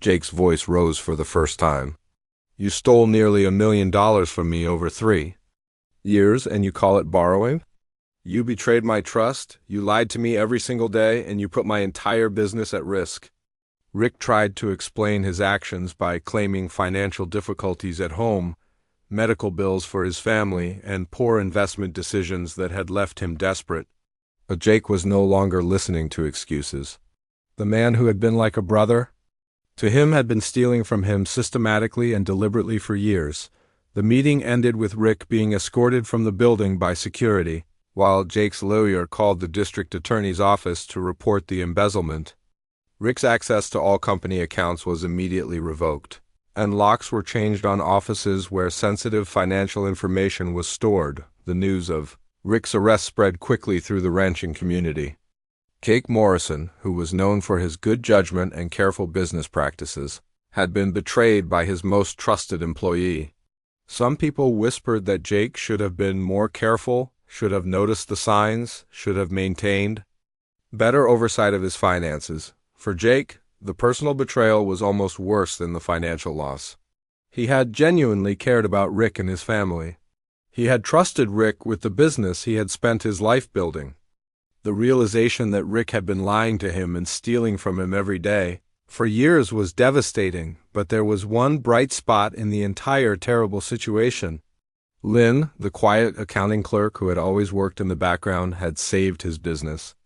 Jake's voice rose for the first time. You stole nearly $1 million from me over 3 years, and you call it borrowing? You betrayed my trust, you lied to me every single day, and you put my entire business at risk. Rick tried to explain his actions by claiming financial difficulties at home, medical bills for his family, and poor investment decisions that had left him desperate. But Jake was no longer listening to excuses. The man who had been like a brother to him had been stealing from him systematically and deliberately for years. The meeting ended with Rick being escorted from the building by security, while Jake's lawyer called the district attorney's office to report the embezzlement. Rick's access to all company accounts was immediately revoked, and locks were changed on offices where sensitive financial information was stored. The news of Rick's arrest spread quickly through the ranching community. Jake Morrison, who was known for his good judgment and careful business practices, had been betrayed by his most trusted employee. Some people whispered that Jake should have been more careful, should have noticed the signs, should have maintained better oversight of his finances. For Jake, the personal betrayal was almost worse than the financial loss. He had genuinely cared about Rick and his family. He had trusted Rick with the business he had spent his life building. The realization that Rick had been lying to him and stealing from him every day for years was devastating, but there was one bright spot in the entire terrible situation. Lynn, the quiet accounting clerk who had always worked in the background, had saved his business.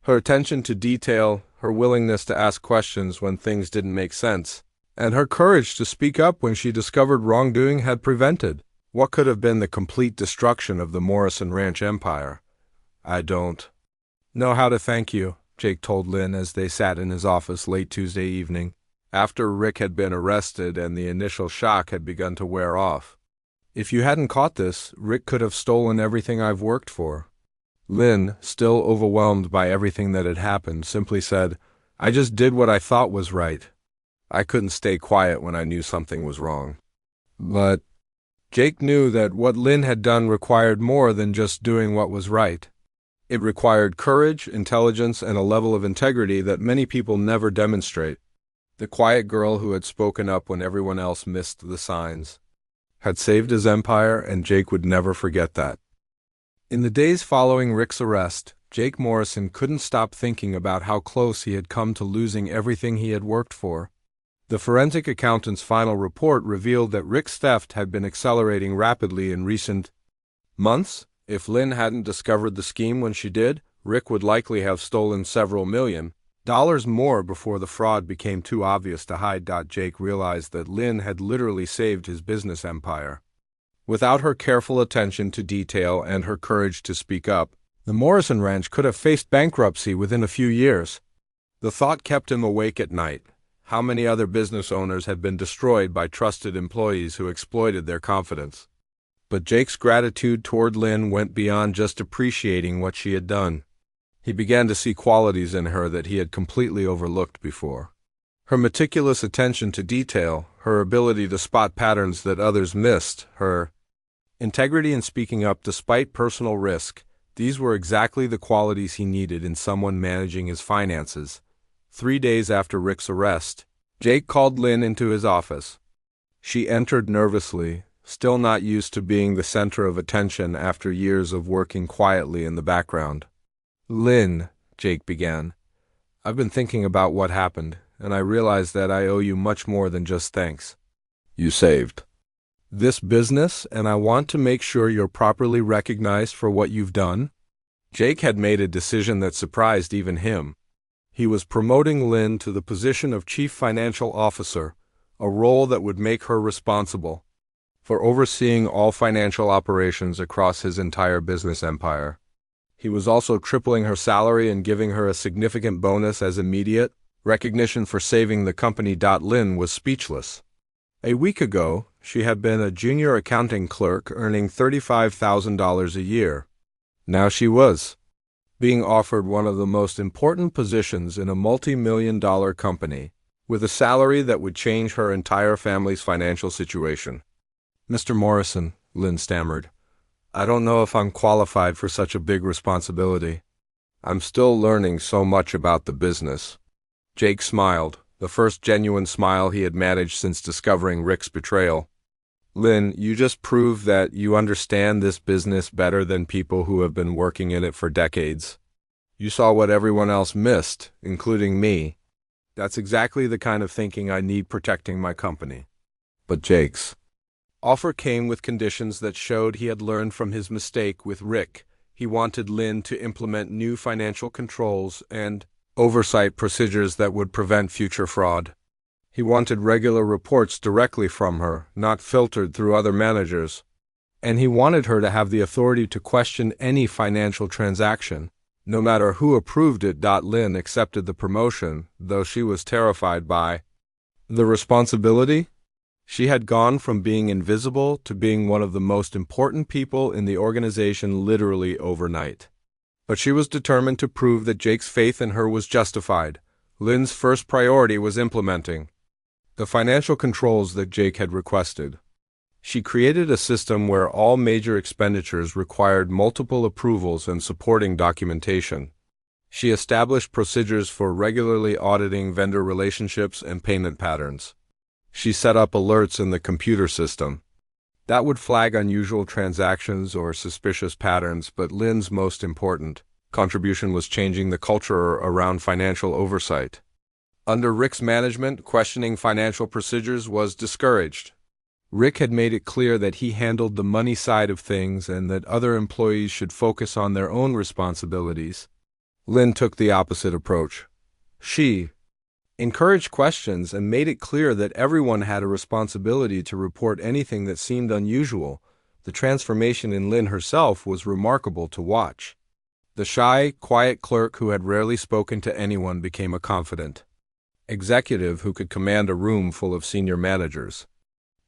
Her attention to detail, her willingness to ask questions when things didn't make sense, and her courage to speak up when she discovered wrongdoing had prevented what could have been the complete destruction of the Morrison Ranch empire. "I don't know how to thank you," Jake told Lynn as they sat in his office late Tuesday evening, after Rick had been arrested and the initial shock had begun to wear off. "If you hadn't caught this, Rick could have stolen everything I've worked for." Lynn, still overwhelmed by everything that had happened, simply said, "I just did what I thought was right. I couldn't stay quiet when I knew something was wrong." But Jake knew that what Lynn had done required more than just doing what was right. It required courage, intelligence, and a level of integrity that many people never demonstrate. The quiet girl who had spoken up when everyone else missed the signs had saved his empire, and Jake would never forget that. In the days following Rick's arrest, Jake Morrison couldn't stop thinking about how close he had come to losing everything he had worked for. The forensic accountant's final report revealed that Rick's theft had been accelerating rapidly in recent months. If Lynn hadn't discovered the scheme when she did, Rick would likely have stolen several $1,000,000 more before the fraud became too obvious to hide. Jake realized that Lynn had literally saved his business empire. Without her careful attention to detail and her courage to speak up, the Morrison Ranch could have faced bankruptcy within a few years. The thought kept him awake at night. How many other business owners had been destroyed by trusted employees who exploited their confidence? But Jake's gratitude toward Lynn went beyond just appreciating what she had done. He began to see qualities in her that he had completely overlooked before. Her meticulous attention to detail, her ability to spot patterns that others missed, her integrity in speaking up despite personal risk, these were exactly the qualities he needed in someone managing his finances. 3 days after Rick's arrest, Jake called Lynn into his office. She entered nervously, still not used to being the center of attention after years of working quietly in the background. "Lynn," Jake began, "I've been thinking about what happened, and I realize that I owe you much more than just thanks. You saved this business, and I want to make sure you're properly recognized for what you've done." Jake had made a decision that surprised even him. He was promoting Lynn to the position of Chief Financial Officer, a role that would make her responsible for overseeing all financial operations across his entire business empire. He was also tripling her salary and giving her a significant bonus as immediate recognition for saving the company. Lynn was speechless. A week ago, she had been a junior accounting clerk earning $35,000 a year. Now she was being offered one of the most important positions in a multi-million-dollar company, with a salary that would change her entire family's financial situation. "Mr. Morrison," Lynn stammered, "I don't know if I'm qualified for such a big responsibility. I'm still learning so much about the business." Jake smiled, the first genuine smile he had managed since discovering Rick's betrayal. "Lynn, you just proved that you understand this business better than people who have been working in it for decades. You saw what everyone else missed, including me. That's exactly the kind of thinking I need protecting my company." But Jake's offer came with conditions that showed he had learned from his mistake with Rick. He wanted Lynn to implement new financial controls and oversight procedures that would prevent future fraud. He wanted regular reports directly from her, not filtered through other managers. And he wanted her to have the authority to question any financial transaction, no matter who approved it. Lynn accepted the promotion, though she was terrified by the responsibility. She had gone from being invisible to being one of the most important people in the organization literally overnight. But she was determined to prove that Jake's faith in her was justified. Lynn's first priority was implementing the financial controls that Jake had requested. She created a system where all major expenditures required multiple approvals and supporting documentation. She established procedures for regularly auditing vendor relationships and payment patterns. She set up alerts in the computer system that would flag unusual transactions or suspicious patterns, but Lynn's most important contribution was changing the culture around financial oversight. Under Rick's management, questioning financial procedures was discouraged. Rick had made it clear that he handled the money side of things and that other employees should focus on their own responsibilities. Lynn took the opposite approach. She encouraged questions and made it clear that everyone had a responsibility to report anything that seemed unusual. The transformation in Lynn herself was remarkable to watch. The shy, quiet clerk who had rarely spoken to anyone became a confident executive who could command a room full of senior managers.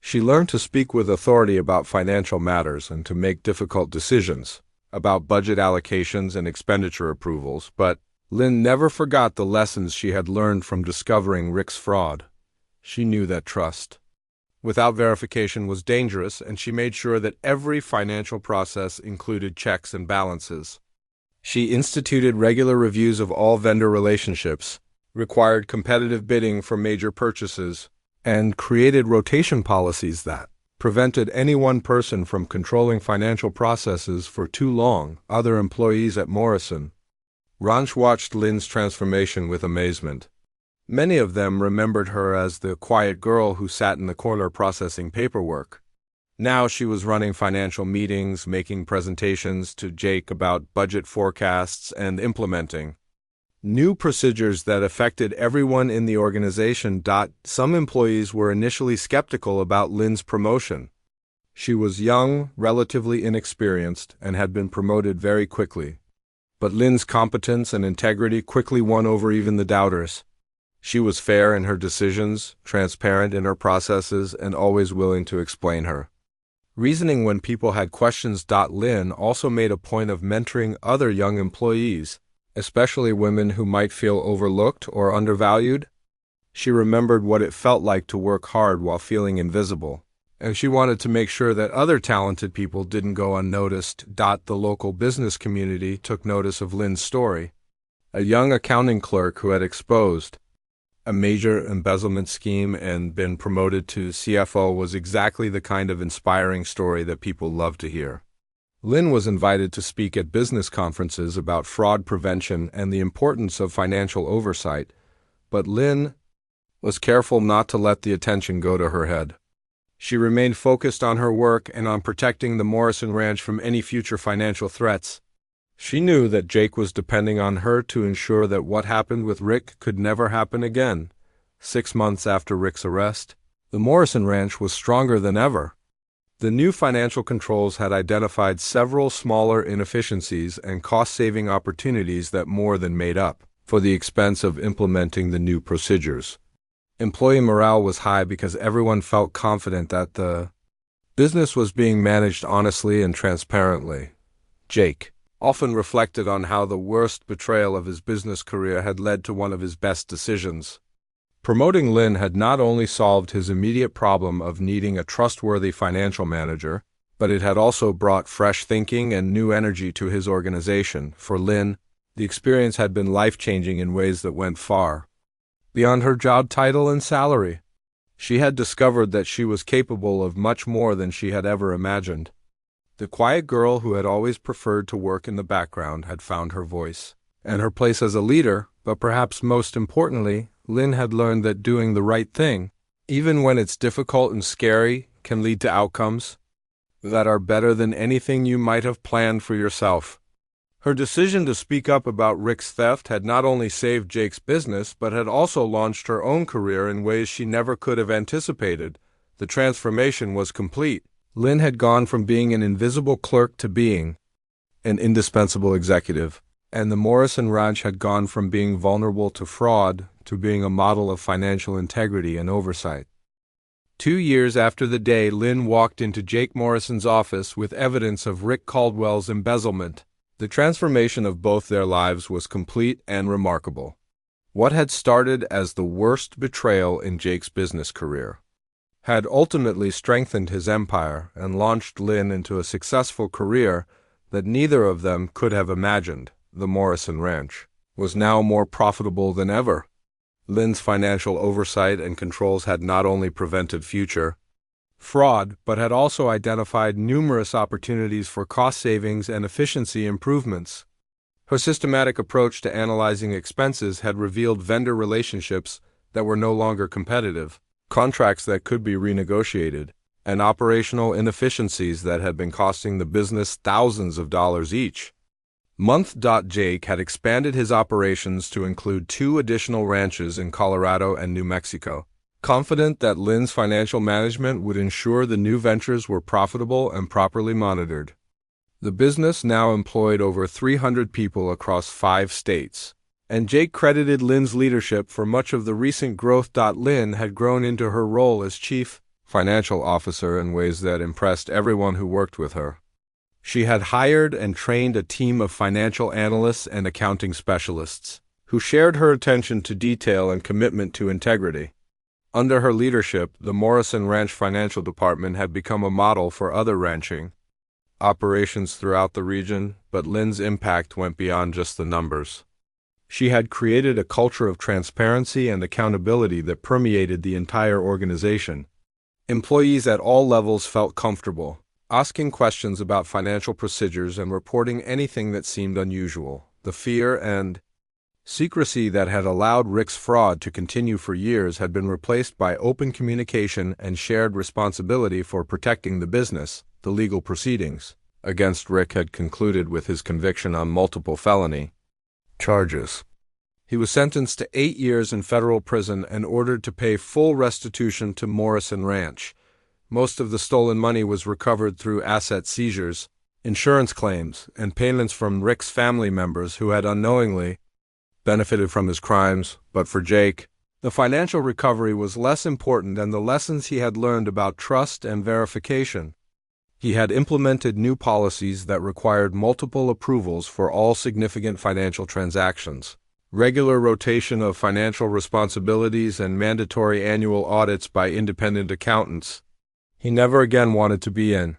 She learned to speak with authority about financial matters and to make difficult decisions about budget allocations and expenditure approvals, but Lynn never forgot the lessons she had learned from discovering Rick's fraud. She knew that trust without verification was dangerous, and she made sure that every financial process included checks and balances. She instituted regular reviews of all vendor relationships, required competitive bidding for major purchases, and created rotation policies that prevented any one person from controlling financial processes for too long. Other employees at Morrison Ranch watched Lynn's transformation with amazement. Many of them remembered her as the quiet girl who sat in the corner processing paperwork. Now she was running financial meetings, making presentations to Jake about budget forecasts, and implementing new procedures that affected everyone in the organization. Some employees were initially skeptical about Lynn's promotion. She was young, relatively inexperienced, and had been promoted very quickly. But Lynn's competence and integrity quickly won over even the doubters. She was fair in her decisions, transparent in her processes, and always willing to explain her reasoning when people had questions. Lynn also made a point of mentoring other young employees, especially women who might feel overlooked or undervalued. She remembered what it felt like to work hard while feeling invisible, and she wanted to make sure that other talented people didn't go unnoticed. The local business community took notice of Lynn's story. A young accounting clerk who had exposed a major embezzlement scheme and been promoted to CFO was exactly the kind of inspiring story that people loved to hear. Lynn was invited to speak at business conferences about fraud prevention and the importance of financial oversight, but Lynn was careful not to let the attention go to her head. She remained focused on her work and on protecting the Morrison Ranch from any future financial threats. She knew that Jake was depending on her to ensure that what happened with Rick could never happen again. 6 months after Rick's arrest, the Morrison Ranch was stronger than ever. The new financial controls had identified several smaller inefficiencies and cost-saving opportunities that more than made up for the expense of implementing the new procedures. Employee morale was high because everyone felt confident that the business was being managed honestly and transparently. Jake often reflected on how the worst betrayal of his business career had led to one of his best decisions. Promoting Lynn had not only solved his immediate problem of needing a trustworthy financial manager, but it had also brought fresh thinking and new energy to his organization. For Lynn, the experience had been life-changing in ways that went far beyond her job title and salary. She had discovered that she was capable of much more than she had ever imagined. The quiet girl who had always preferred to work in the background had found her voice and her place as a leader, but perhaps most importantly, Lynn had learned that doing the right thing, even when it's difficult and scary, can lead to outcomes that are better than anything you might have planned for yourself. Her decision to speak up about Rick's theft had not only saved Jake's business, but had also launched her own career in ways she never could have anticipated. The transformation was complete. Lynn had gone from being an invisible clerk to being an indispensable executive, and the Morrison Ranch had gone from being vulnerable to fraud to being a model of financial integrity and oversight. 2 years after the day Lynn walked into Jake Morrison's office with evidence of Rick Caldwell's embezzlement, the transformation of both their lives was complete and remarkable. What had started as the worst betrayal in Jake's business career had ultimately strengthened his empire and launched Lynn into a successful career that neither of them could have imagined. The Morrison Ranch was now more profitable than ever. Lynn's financial oversight and controls had not only prevented future fraud, but had also identified numerous opportunities for cost savings and efficiency improvements. Her systematic approach to analyzing expenses had revealed vendor relationships that were no longer competitive, contracts that could be renegotiated, and operational inefficiencies that had been costing the business thousands of dollars each. Jake had expanded his operations to include 2 additional ranches in Colorado and New Mexico. Confident that Lynn's financial management would ensure the new ventures were profitable and properly monitored. The business now employed over 300 people across 5 states, and Jake credited Lynn's leadership for much of the recent growth. Lynn had grown into her role as chief financial officer in ways that impressed everyone who worked with her. She had hired and trained a team of financial analysts and accounting specialists, who shared her attention to detail and commitment to integrity. Under her leadership, the Morrison Ranch Financial Department had become a model for other ranching operations throughout the region, but Lynn's impact went beyond just the numbers. She had created a culture of transparency and accountability that permeated the entire organization. Employees at all levels felt comfortable asking questions about financial procedures and reporting anything that seemed unusual. The fear and secrecy that had allowed Rick's fraud to continue for years had been replaced by open communication and shared responsibility for protecting the business. The legal proceedings against Rick had concluded with his conviction on multiple felony charges. He was sentenced to 8 years in federal prison and ordered to pay full restitution to Morrison Ranch. Most of the stolen money was recovered through asset seizures, insurance claims, and payments from Rick's family members who had unknowingly benefited from his crimes. But for Jake, the financial recovery was less important than the lessons he had learned about trust and verification. He had implemented new policies that required multiple approvals for all significant financial transactions, regular rotation of financial responsibilities, and mandatory annual audits by independent accountants. He never again wanted to be in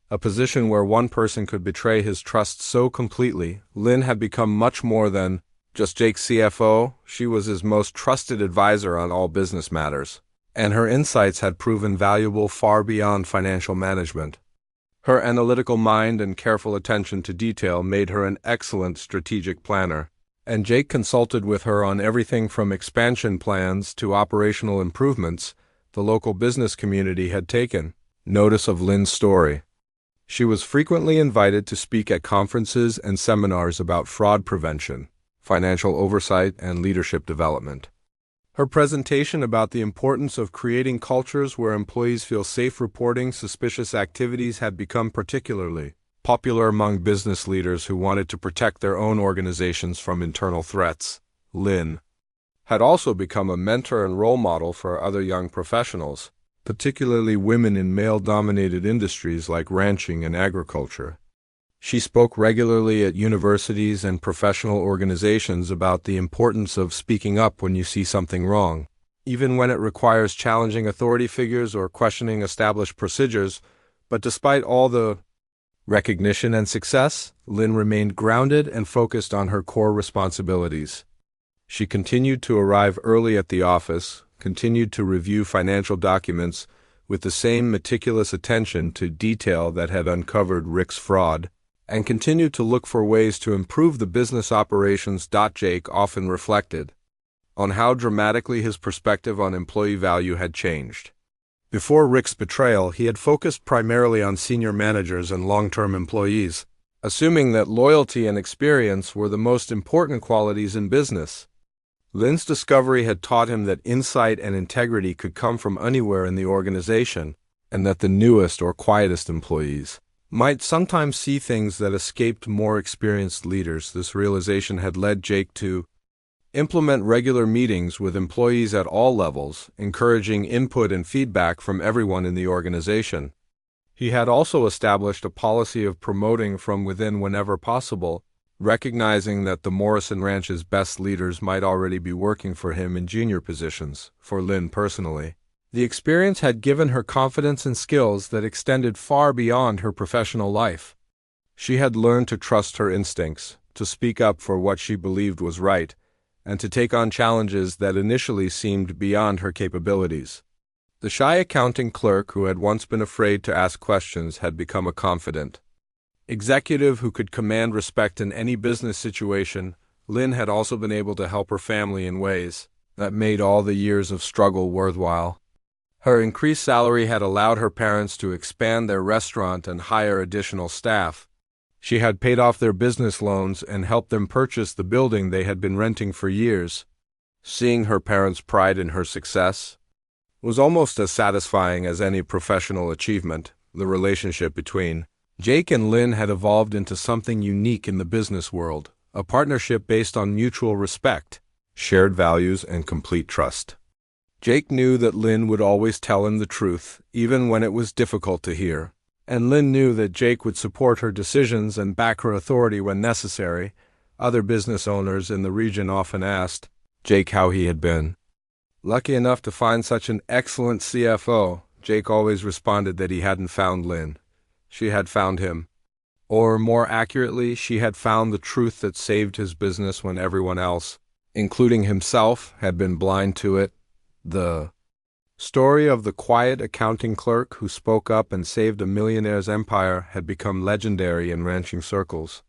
a position where one person could betray his trust so completely. Lynn had become much more than just Jake's CFO. She was his most trusted advisor on all business matters, and her insights had proven valuable far beyond financial management. Her analytical mind and careful attention to detail made her an excellent strategic planner, and Jake consulted with her on everything from expansion plans to operational improvements. The local business community had taken notice of Lynn's story. She was frequently invited to speak at conferences and seminars about fraud prevention, financial oversight, and leadership development. Her presentation about the importance of creating cultures where employees feel safe reporting suspicious activities had become particularly popular among business leaders who wanted to protect their own organizations from internal threats. Lynn had also become a mentor and role model for other young professionals, particularly women in male-dominated industries like ranching and agriculture. She spoke regularly at universities and professional organizations about the importance of speaking up when you see something wrong, even when it requires challenging authority figures or questioning established procedures. But despite all the recognition and success, Lynn remained grounded and focused on her core responsibilities. She continued to arrive early at the office, continued to review financial documents with the same meticulous attention to detail that had uncovered Rick's fraud, and continued to look for ways to improve the business operations. Jake often reflected on how dramatically his perspective on employee value had changed. Before Rick's betrayal, he had focused primarily on senior managers and long-term employees, assuming that loyalty and experience were the most important qualities in business. Lin's discovery had taught him that insight and integrity could come from anywhere in the organization, and that the newest or quietest employees might sometimes see things that escaped more experienced leaders. This realization had led Jake to implement regular meetings with employees at all levels, encouraging input and feedback from everyone in the organization. He had also established a policy of promoting from within whenever possible, recognizing that the Morrison Ranch's best leaders might already be working for him in junior positions. For Lynn personally, the experience had given her confidence and skills that extended far beyond her professional life. She had learned to trust her instincts, to speak up for what she believed was right, and to take on challenges that initially seemed beyond her capabilities. The shy accounting clerk who had once been afraid to ask questions had become a confident executive who could command respect in any business situation. Lynn had also been able to help her family in ways that made all the years of struggle worthwhile. Her increased salary had allowed her parents to expand their restaurant and hire additional staff. She had paid off their business loans and helped them purchase the building they had been renting for years. Seeing her parents' pride in her success was almost as satisfying as any professional achievement. The relationship between Jake and Lynn had evolved into something unique in the business world, a partnership based on mutual respect, shared values, and complete trust. Jake knew that Lynn would always tell him the truth, even when it was difficult to hear, and Lynn knew that Jake would support her decisions and back her authority when necessary. Other business owners in the region often asked Jake how he had been lucky enough to find such an excellent CFO. Jake always responded that he hadn't found Lynn. She had found him. Or more accurately, she had found the truth that saved his business when everyone else, including himself, had been blind to it. The story of the quiet accounting clerk who spoke up and saved a millionaire's empire had become legendary in ranching circles.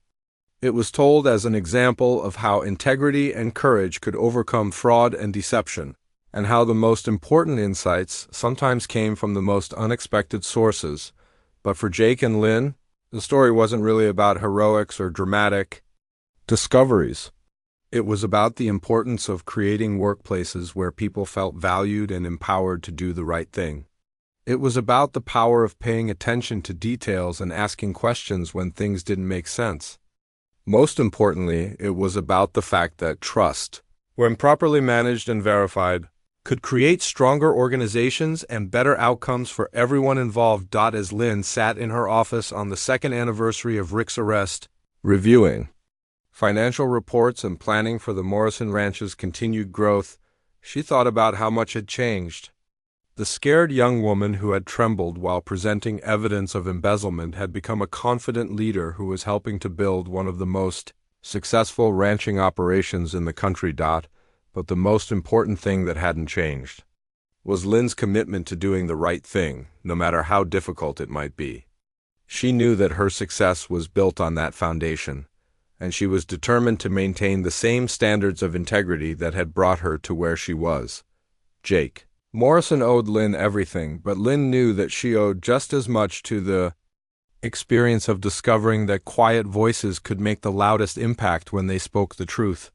It was told as an example of how integrity and courage could overcome fraud and deception, and how the most important insights sometimes came from the most unexpected sources. But for Jake and Lynn, the story wasn't really about heroics or dramatic discoveries. It was about the importance of creating workplaces where people felt valued and empowered to do the right thing. It was about the power of paying attention to details and asking questions when things didn't make sense. Most importantly, it was about the fact that trust, when properly managed and verified, could create stronger organizations and better outcomes for everyone involved. As Lynn sat in her office on the second anniversary of Rick's arrest, reviewing financial reports and planning for the Morrison Ranch's continued growth, she thought about how much had changed. The scared young woman who had trembled while presenting evidence of embezzlement had become a confident leader who was helping to build one of the most successful ranching operations in the country. But the most important thing that hadn't changed was Lynn's commitment to doing the right thing, no matter how difficult it might be. She knew that her success was built on that foundation, and she was determined to maintain the same standards of integrity that had brought her to where she was. Jake Morrison owed Lynn everything, but Lynn knew that she owed just as much to the experience of discovering that quiet voices could make the loudest impact when they spoke the truth.